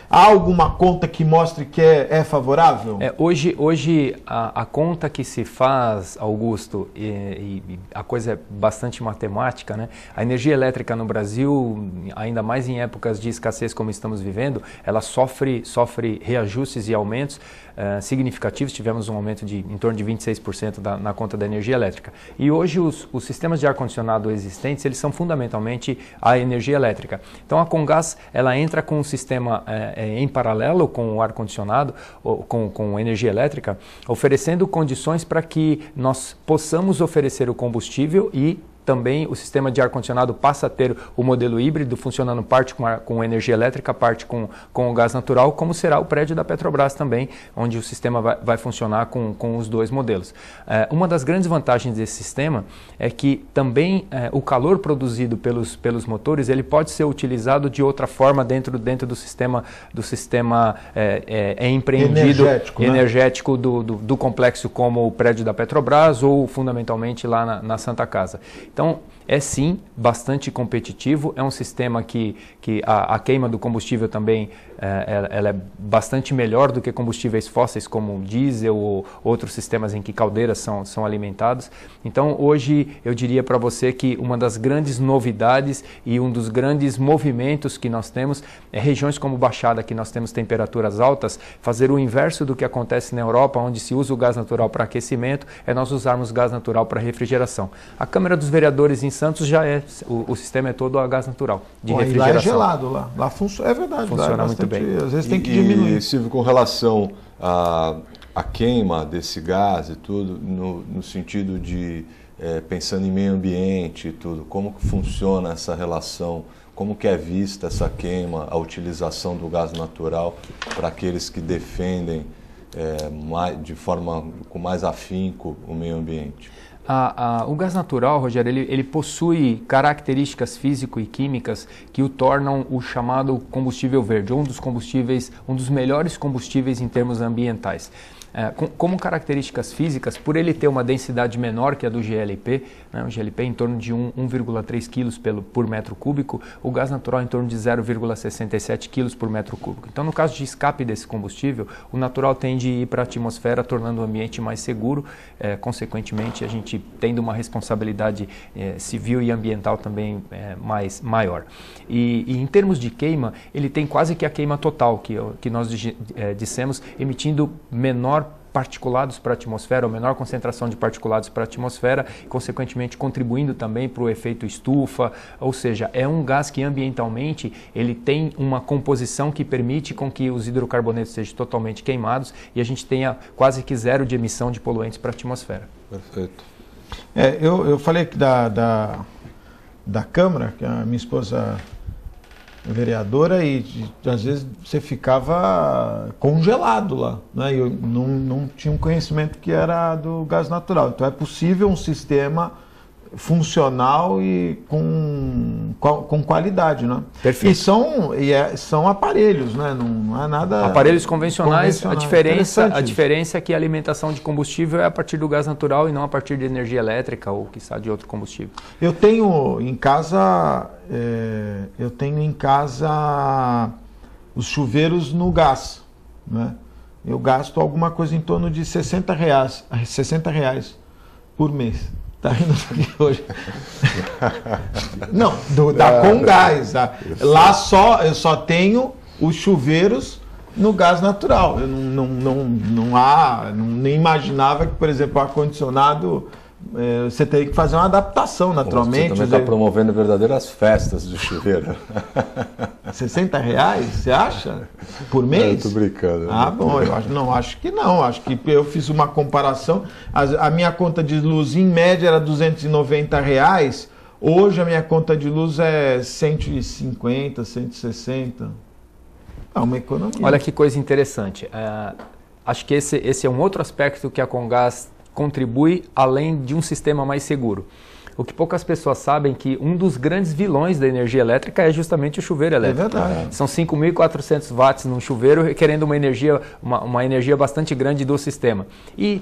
Há alguma conta que mostre que é favorável? Hoje a conta que se faz, Augusto, e a coisa é bastante matemática, né? A energia elétrica no Brasil, ainda mais em épocas de escassez como estamos vivendo, ela sofre reajustes e aumentos significativos. Tivemos um aumento de em torno de 26% na conta da energia elétrica. E hoje os sistemas de ar-condicionado existentes, eles são fundamentalmente a energia elétrica. Então a Comgás, ela entra com um sistema em paralelo com o ar-condicionado, com energia elétrica, oferecendo condições para que nós possamos oferecer o combustível e também o sistema de ar-condicionado passa a ter o modelo híbrido, funcionando parte com energia elétrica, parte com o gás natural, como será o prédio da Petrobras também, onde o sistema vai funcionar com os dois modelos. Uma das grandes vantagens desse sistema é que também o calor produzido pelos motores, ele pode ser utilizado de outra forma dentro do sistema empreendido energético do complexo, como o prédio da Petrobras ou fundamentalmente lá na Santa Casa. Então, é sim bastante competitivo, é um sistema que a queima do combustível também ela é bastante melhor do que combustíveis fósseis como diesel ou outros sistemas em que caldeiras são alimentados. Então hoje eu diria para você que uma das grandes novidades e um dos grandes movimentos que nós temos é regiões como Baixada, que nós temos temperaturas altas, fazer o inverso do que acontece na Europa, onde se usa o gás natural para aquecimento, é nós usarmos gás natural para refrigeração. A Câmara dos Vereadores em Santos já o sistema é todo a gás natural, de refrigeração. Lá é gelado, lá funciona, é verdade. Funciona muito bem. Às vezes tem que diminuir. E Silvio, com relação à queima desse gás e tudo, no sentido de pensando em meio ambiente e tudo, como que funciona essa relação? Como que é vista essa queima, a utilização do gás natural para aqueles que defendem com mais afinco o meio ambiente? O gás natural, Rogério, ele possui características físico e químicas que o tornam o chamado combustível verde, um dos melhores combustíveis em termos ambientais. Como características físicas, por ele ter uma densidade menor que a do GLP, né, o GLP em torno de 1,3 kg por metro cúbico, o gás natural em torno de 0,67 kg por metro cúbico. Então, no caso de escape desse combustível, o natural tende a ir para a atmosfera, tornando o ambiente mais seguro, consequentemente, a gente tendo uma responsabilidade civil e ambiental também maior. E em termos de queima, ele tem quase que a queima total, que nós dissemos, emitindo menor particulados para a atmosfera, ou menor concentração de particulados para a atmosfera, consequentemente contribuindo também para o efeito estufa, ou seja, é um gás que ambientalmente ele tem uma composição que permite com que os hidrocarbonetos sejam totalmente queimados e a gente tenha quase que zero de emissão de poluentes para a atmosfera. Perfeito. Eu falei que da Câmara, que a minha esposa vereadora, e às vezes você ficava congelado lá, né? Eu não tinha um conhecimento que era do gás natural. Então é possível um sistema funcional e com qualidade, né? Perfeito. E são aparelhos, né? Não é nada... Aparelhos convencionais. A diferença é que a alimentação de combustível é a partir do gás natural e não a partir de energia elétrica ou, quiçá, de outro combustível. Eu tenho em casa os chuveiros no gás, né? Eu gasto alguma coisa em torno de R$60 por mês. Tá rindo aqui hoje. Não, da Comgás. Lá eu só tenho os chuveiros no gás natural. Eu nem imaginava que, por exemplo, o ar-condicionado, você teria que fazer uma adaptação naturalmente. Você também está promovendo verdadeiras festas do chuveiro. R$60, você acha? Por mês? Estou brincando. Bom, acho que não. Acho que eu fiz uma comparação. A minha conta de luz, em média, era R$290. Hoje a minha conta de luz é 150, 160. É uma economia. Olha que coisa interessante. Acho que esse é um outro aspecto que a Comgás contribui além de um sistema mais seguro. O que poucas pessoas sabem é que um dos grandes vilões da energia elétrica é justamente o chuveiro elétrico. É verdade. São 5.400 watts num chuveiro, requerendo uma energia bastante grande do sistema. E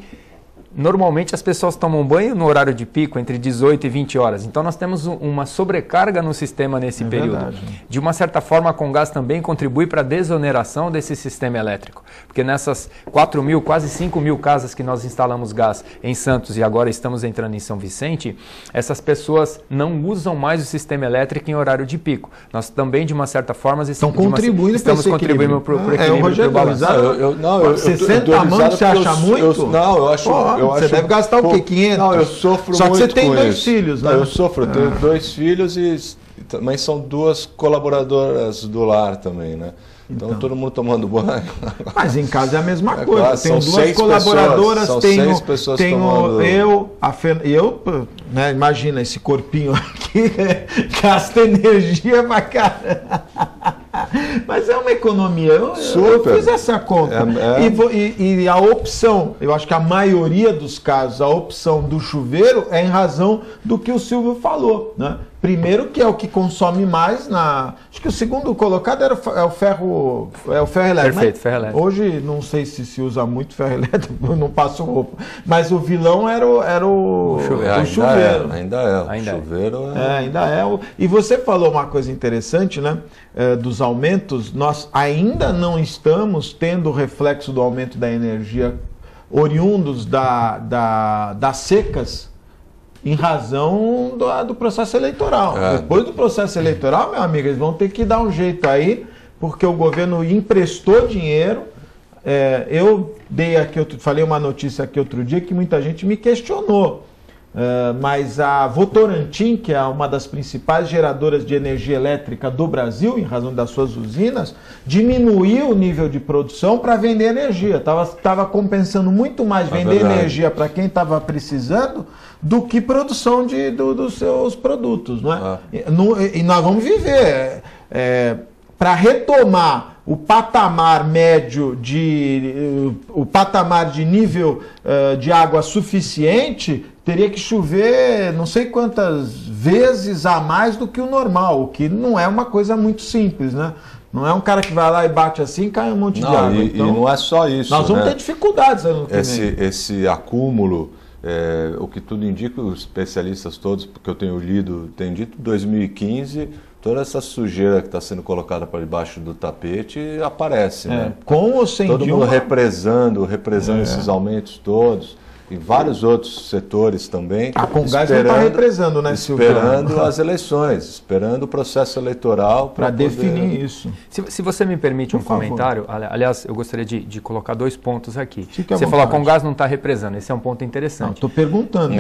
normalmente as pessoas tomam banho no horário de pico, entre 18 e 20 horas. Então nós temos uma sobrecarga no sistema nesse período. Verdade. De uma certa forma, a Comgás também contribui para a desoneração desse sistema elétrico. Porque nessas 4.000, quase 5.000 casas que nós instalamos gás em Santos e agora estamos entrando em São Vicente, essas pessoas não usam mais o sistema elétrico em horário de pico. Nós também, de uma certa forma, estamos contribuindo para o equilíbrio do balanço. 60 mãos você acha muito? Não, eu acho... Você deve gastar o quê? 500? Não, eu sofro Só muito. Só que você tem com 2 isso. filhos, né? Eu sofro, eu tenho 2 filhos e também são 2 colaboradoras do lar também, né? Então todo mundo tomando banho. Mas em casa é a mesma coisa. Claro, tenho 2 colaboradoras, são 6 pessoas tomando... eu, né, imagina esse corpinho aqui, gasta energia pra caramba. Mas é uma economia. Eu fiz essa conta. E a opção, eu acho que a maioria dos casos, a opção do chuveiro é em razão do que o Silvio falou, né? Primeiro, que é o que consome mais acho que o segundo colocado é o ferro elétrico. Perfeito, ferro elétrico. Hoje não sei se usa muito ferro elétrico, eu não passo roupa. Mas o vilão era o chuveiro. Ainda é. E você falou uma coisa interessante, né? Dos aumentos, nós ainda não estamos tendo o reflexo do aumento da energia oriundos das secas, em razão do processo eleitoral. Depois do processo eleitoral, meu amigo, eles vão ter que dar um jeito aí, porque o governo emprestou dinheiro. Eu falei uma notícia aqui outro dia que muita gente me questionou. Mas a Votorantim, que é uma das principais geradoras de energia elétrica do Brasil, em razão das suas usinas, diminuiu o nível de produção para vender energia. Estava compensando muito mais vender energia para quem estava precisando do que produção dos seus produtos. Não é? E nós vamos viver para retomar o patamar médio o patamar de nível de água suficiente. Teria que chover não sei quantas vezes a mais do que o normal, o que não é uma coisa muito simples, né? Não é um cara que vai lá e bate assim e cai um monte de água. Então, e não é só isso. Nós vamos ter dificuldades ano que vem. Esse acúmulo, o que tudo indica, os especialistas todos, porque eu tenho lido, tem dito 2015, toda essa sujeira que está sendo colocada para debaixo do tapete aparece, né? Com ou sem todo mundo represando esses aumentos todos. E vários outros setores também. A Comgás não está represando, né, Silvio? Esperando as eleições, esperando o processo eleitoral para definir isso. Se você me permite um comentário, aliás, eu gostaria de colocar 2 pontos aqui. Você falou, a Comgás não está represando, esse é um ponto interessante. Estou perguntando.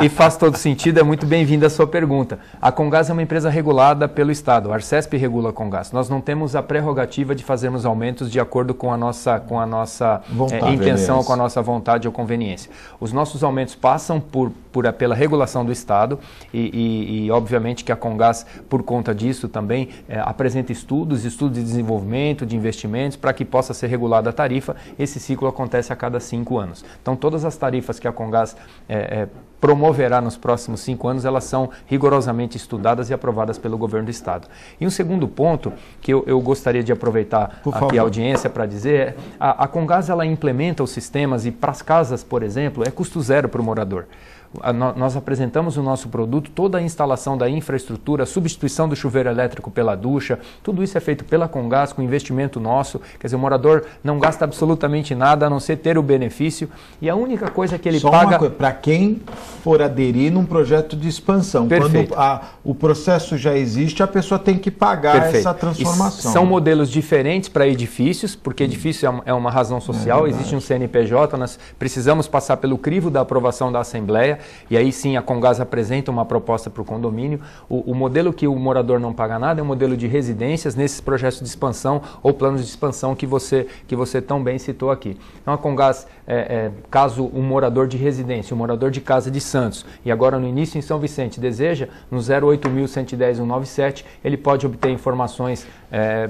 E faz todo sentido, é muito bem-vinda a sua pergunta. A Comgás é uma empresa regulada pelo Estado, a Arcesp regula a Comgás. Nós não temos a prerrogativa de fazermos aumentos de acordo com a nossa intenção, com a nossa vontade ou conveniência. Os nossos aumentos passam pela regulação do Estado e obviamente que a Comgás, por conta disso também, apresenta estudos de desenvolvimento, de investimentos, para que possa ser regulada a tarifa. Esse ciclo acontece a cada 5 anos. Então, todas as tarifas que a Comgás promoverá nos próximos 5 anos, elas são rigorosamente estudadas e aprovadas pelo governo do Estado. E um segundo ponto que eu gostaria de aproveitar aqui a audiência para dizer, a Comgás ela implementa os sistemas e para as casas, por exemplo, é custo zero para o morador. Nós apresentamos o nosso produto, toda a instalação da infraestrutura, substituição do chuveiro elétrico pela ducha, tudo isso é feito pela Comgás com investimento nosso, quer dizer, o morador não gasta absolutamente nada a não ser ter o benefício e a única coisa que ele paga... Para quem for aderir num projeto de expansão, Perfeito. Quando o processo já existe, a pessoa tem que pagar Perfeito. Essa transformação. São modelos diferentes para edifícios, porque edifício é uma razão social, existe um CNPJ, nós precisamos passar pelo crivo da aprovação da Assembleia, e aí sim a Comgás apresenta uma proposta para o condomínio. O modelo que o morador não paga nada é o modelo de residências nesses projetos de expansão ou planos de expansão que você tão bem citou aqui. Então a Comgás, caso um morador de residência, um morador de casa de Santos, e agora no início em São Vicente, deseja, no 08.110.197, ele pode obter informações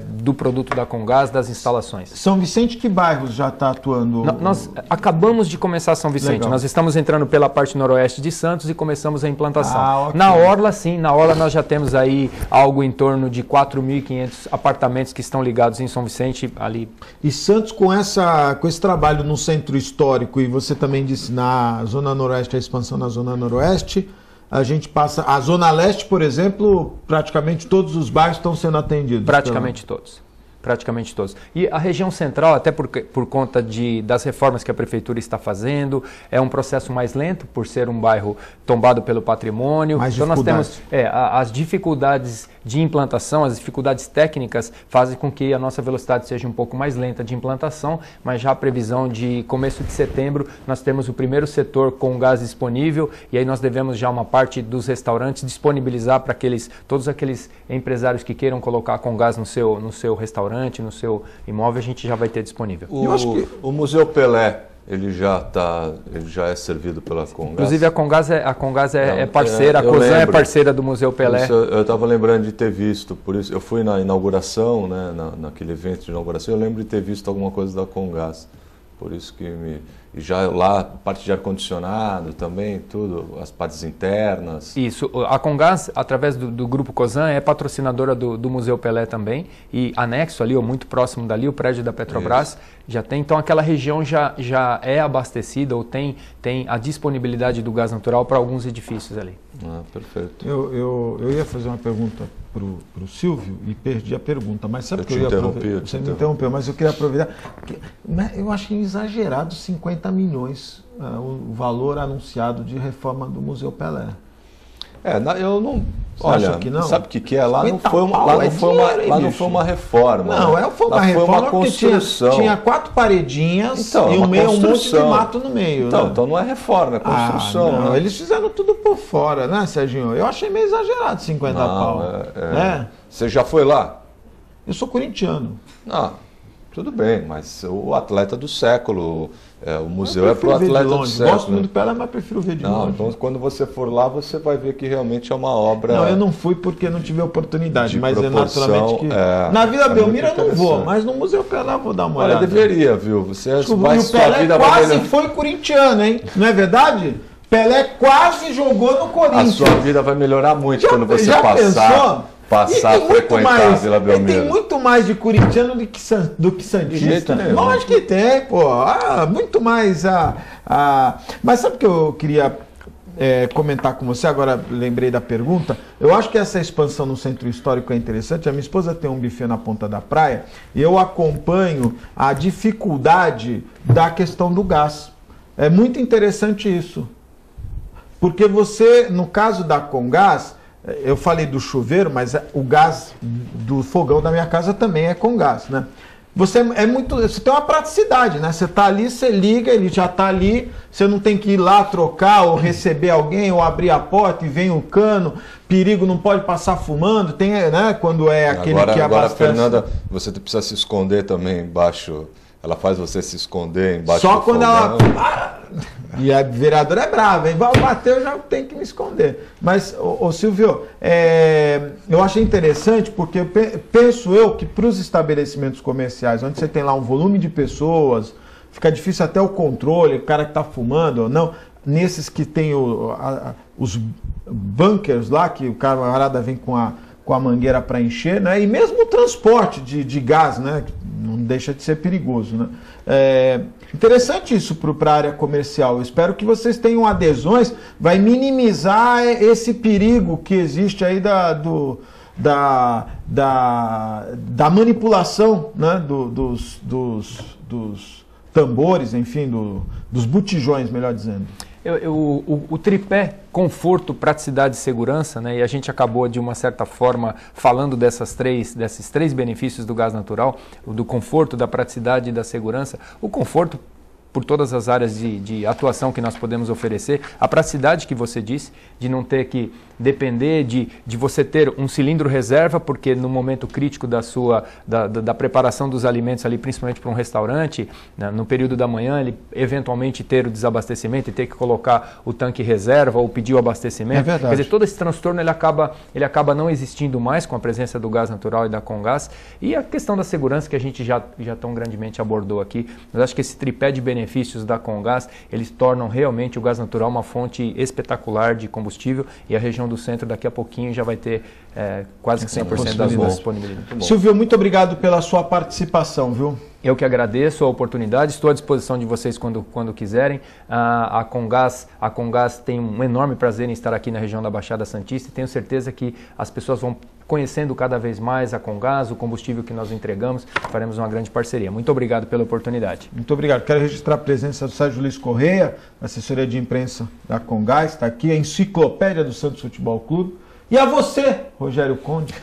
do produto da Comgás, das instalações. São Vicente, que bairros já está atuando? Nós acabamos de começar São Vicente. Legal. Nós estamos entrando pela parte noroeste oeste de Santos e começamos a implantação. Okay. Na Orla, sim, na Orla nós já temos aí algo em torno de 4.500 apartamentos que estão ligados em São Vicente ali. E Santos, com esse trabalho no centro histórico, e você também disse na Zona Noroeste, a expansão na Zona Noroeste, a gente passa... A Zona Leste, por exemplo, praticamente todos os bairros estão sendo atendidos. Praticamente todos. Praticamente todos. E a região central, até por conta das reformas que a prefeitura está fazendo, é um processo mais lento, por ser um bairro tombado pelo patrimônio. Então nós temos as dificuldades de implantação, as dificuldades técnicas fazem com que a nossa velocidade seja um pouco mais lenta de implantação, mas já a previsão de começo de setembro, nós temos o primeiro setor com gás disponível e aí nós devemos já uma parte dos restaurantes disponibilizar para todos aqueles empresários que queiram colocar com gás no seu restaurante, no seu imóvel, a gente já vai ter disponível. O Museu Pelé, ele já é servido pela Comgás? Inclusive a Comgás é parceira, a Cosan é parceira do Museu Pelé. Eu estava lembrando de ter visto, por isso eu fui na inauguração, né, naquele evento de inauguração, eu lembro de ter visto alguma coisa da Comgás. Por isso que E já lá, parte de ar-condicionado também, tudo, as partes internas. Isso, a Comgás, através do Grupo Cosan, é patrocinadora do Museu Pelé também, e anexo ali, ou muito próximo dali, o prédio da Petrobras, isso. Já tem. Então aquela região já é abastecida, ou tem a disponibilidade do gás natural para alguns edifícios ali. Ah, perfeito. Eu ia fazer uma pergunta para o Silvio e perdi a pergunta, mas sabe o que eu ia aproveitar? Você me interrompeu, mas eu queria aproveitar. Eu achei exagerado 50 milhões o valor anunciado de reforma do Museu Pelé. Eu não... Você acha que não? Sabe o que é? Lá não foi uma reforma. Não, foi uma reforma, uma construção. Tinha 4 paredinhas e um monte de mato no meio. Então não é reforma, é construção. Não, né? Eles fizeram tudo por fora, né, Serginho? Eu achei meio exagerado 50 pau. Né? Você já foi lá? Eu sou corintiano. Tudo bem, mas o atleta do século, o museu é para o atleta do século. Gosto muito do Pelé, mas prefiro ver de longe. Então quando você for lá, você vai ver que realmente é uma obra... Não, eu não fui porque não tive a oportunidade, mas é naturalmente que... Na Vila Belmiro eu não vou, mas no Museu Pelé eu vou dar uma olhada. Deveria, viu? Você Desculpa, o Pelé quase foi corintiano, hein? Não é verdade? Pelé quase jogou no Corinthians. A sua vida vai melhorar muito quando você passar a frequentar a Vila Belmiro. Tem muito mais de corintiano do que santista. Lógico que tem, pô. Muito mais. Mas sabe o que eu queria comentar com você? Agora lembrei da pergunta. Eu acho que essa expansão no centro histórico é interessante. A minha esposa tem um buffet na ponta da praia e eu acompanho a dificuldade da questão do gás. É muito interessante isso. Porque você, no caso da Comgás, eu falei do chuveiro, mas o gás do fogão da minha casa também é com gás, né? Você tem uma praticidade, né? Você tá ali, você liga, ele já tá ali, você não tem que ir lá trocar ou receber alguém ou abrir a porta e vem o cano, perigo, não pode passar fumando, tem, né? Quando é aquele que abastece. Agora, Fernanda, você precisa se esconder também embaixo. Ela faz você se esconder embaixo só do quando fogão. Ela... E a vereadora é brava, hein? Vai bater, eu já tenho que me esconder. Mas, Silvio, eu achei interessante porque penso eu que para os estabelecimentos comerciais, onde você tem lá um volume de pessoas, fica difícil até o controle, o cara que está fumando ou não, nesses que tem os bunkers lá, que o camarada vem com a mangueira para encher, né? E mesmo o transporte de gás, né? Não deixa de ser perigoso, né? Interessante isso para a área comercial. Eu espero que vocês tenham adesões, vai minimizar esse perigo que existe aí da manipulação, né? dos tambores, enfim, dos botijões, melhor dizendo. O tripé conforto, praticidade e segurança, né? E a gente acabou de uma certa forma falando desses três benefícios do gás natural, do conforto, da praticidade e da segurança. O conforto por todas as áreas de atuação que nós podemos oferecer, a praticidade que você disse, de não ter que depender de você ter um cilindro reserva, porque no momento crítico da preparação dos alimentos ali, principalmente para um restaurante, né, no período da manhã, ele eventualmente ter o desabastecimento e ter que colocar o tanque reserva ou pedir o abastecimento. É verdade. Quer dizer, todo esse transtorno ele acaba não existindo mais com a presença do gás natural e da Comgás. E a questão da segurança que a gente já tão grandemente abordou aqui, mas acho que esse tripé de benefícios benefícios da Comgás, eles tornam realmente o gás natural uma fonte espetacular de combustível, e a região do centro daqui a pouquinho já vai ter quase que 100% das boas disponibilidades. Silvio, muito obrigado pela sua participação, viu? Eu que agradeço a oportunidade, estou à disposição de vocês quando quiserem. A Comgás tem um enorme prazer em estar aqui na região da Baixada Santista, e tenho certeza que as pessoas vão conhecendo cada vez mais a Comgás, o combustível que nós entregamos, faremos uma grande parceria. Muito obrigado pela oportunidade. Muito obrigado. Quero registrar a presença do Sérgio Luiz Correia, assessoria de imprensa da Comgás, está aqui, a enciclopédia do Santos Futebol Clube. E a você, Rogério Conde,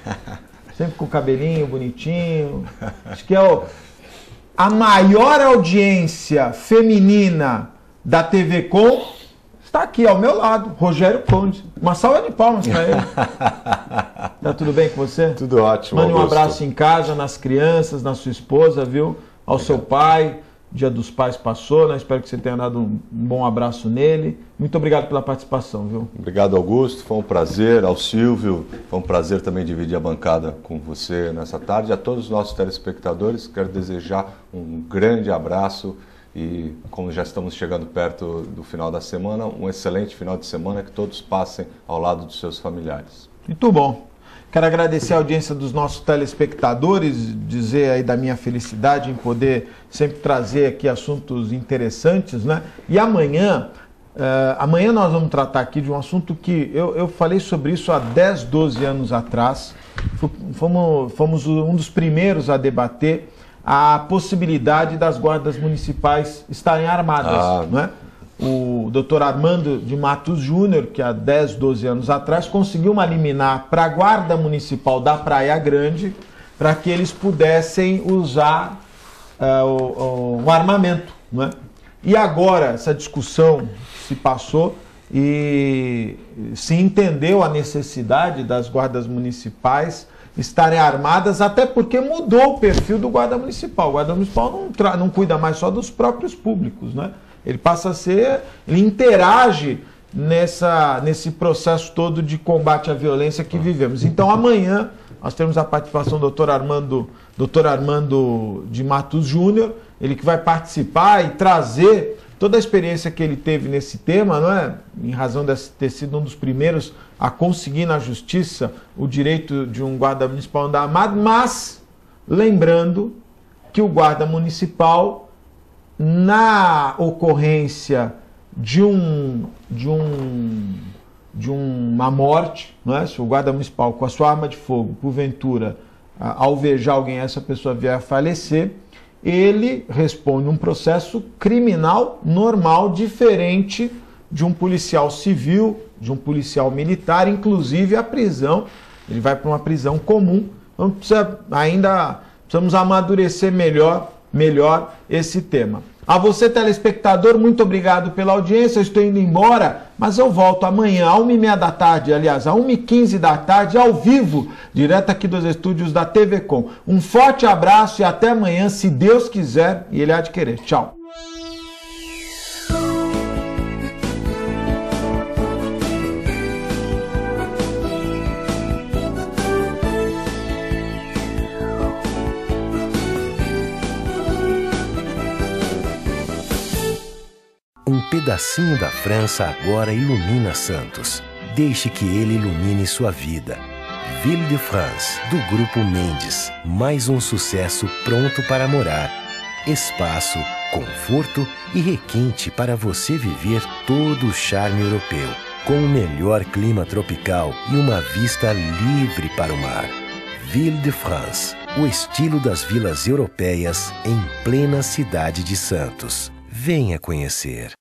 sempre com o cabelinho bonitinho, acho que é a maior audiência feminina da TV Com, está aqui ao meu lado, Rogério Conde. Uma salva de palmas para ele. Tá tudo bem com você? Tudo ótimo. Mande um abraço em casa, nas crianças, na sua esposa, viu? Ao seu pai. Dia dos Pais passou, né? Espero que você tenha dado um bom abraço nele. Muito obrigado pela participação, viu? Obrigado, Augusto. Foi um prazer. Ao Silvio, foi um prazer também dividir a bancada com você nessa tarde. A todos os nossos telespectadores, quero desejar um grande abraço e, como já estamos chegando perto do final da semana, um excelente final de semana, que todos passem ao lado dos seus familiares. Muito bom. Quero agradecer a audiência dos nossos telespectadores, dizer aí da minha felicidade em poder sempre trazer aqui assuntos interessantes, né? E amanhã nós vamos tratar aqui de um assunto que eu falei sobre isso há 10, 12 anos atrás. Fomos um dos primeiros a debater a possibilidade das guardas municipais estarem armadas, não é? O Dr. Armando de Matos Júnior, que há 10, 12 anos atrás, conseguiu uma liminar para a Guarda Municipal da Praia Grande para que eles pudessem usar o armamento. Não é? E agora essa discussão se passou e se entendeu a necessidade das guardas municipais estarem armadas, até porque mudou o perfil do guarda municipal. O guarda municipal não cuida mais só dos próprios públicos, né? Ele passa a ser, ele interage nesse processo todo de combate à violência que vivemos. Então amanhã nós temos a participação do Dr. Armando de Matos Júnior, ele que vai participar e trazer toda a experiência que ele teve nesse tema, não é? Em razão de ter sido um dos primeiros a conseguir na justiça o direito de um guarda municipal andar armado, mas lembrando que o guarda municipal, na ocorrência de uma morte, não é? Se o guarda municipal com a sua arma de fogo, porventura, alvejar alguém, essa pessoa vier a falecer, ele responde um processo criminal normal, diferente de um policial civil, de um policial militar, inclusive a prisão. Ele vai para uma prisão comum. Então precisamos amadurecer melhor esse tema. A você, telespectador, muito obrigado pela audiência. Eu estou indo embora, mas eu volto amanhã, às 1h30 da tarde, aliás, às 1h15 da tarde, ao vivo, direto aqui dos estúdios da TV Com. Um forte abraço e até amanhã, se Deus quiser e Ele há de querer. Tchau. Um pedacinho da França agora ilumina Santos. Deixe que ele ilumine sua vida. Ville de France, do Grupo Mendes. Mais um sucesso pronto para morar. Espaço, conforto e requinte para você viver todo o charme europeu. Com o melhor clima tropical e uma vista livre para o mar. Ville de France, o estilo das vilas europeias em plena cidade de Santos. Venha conhecer.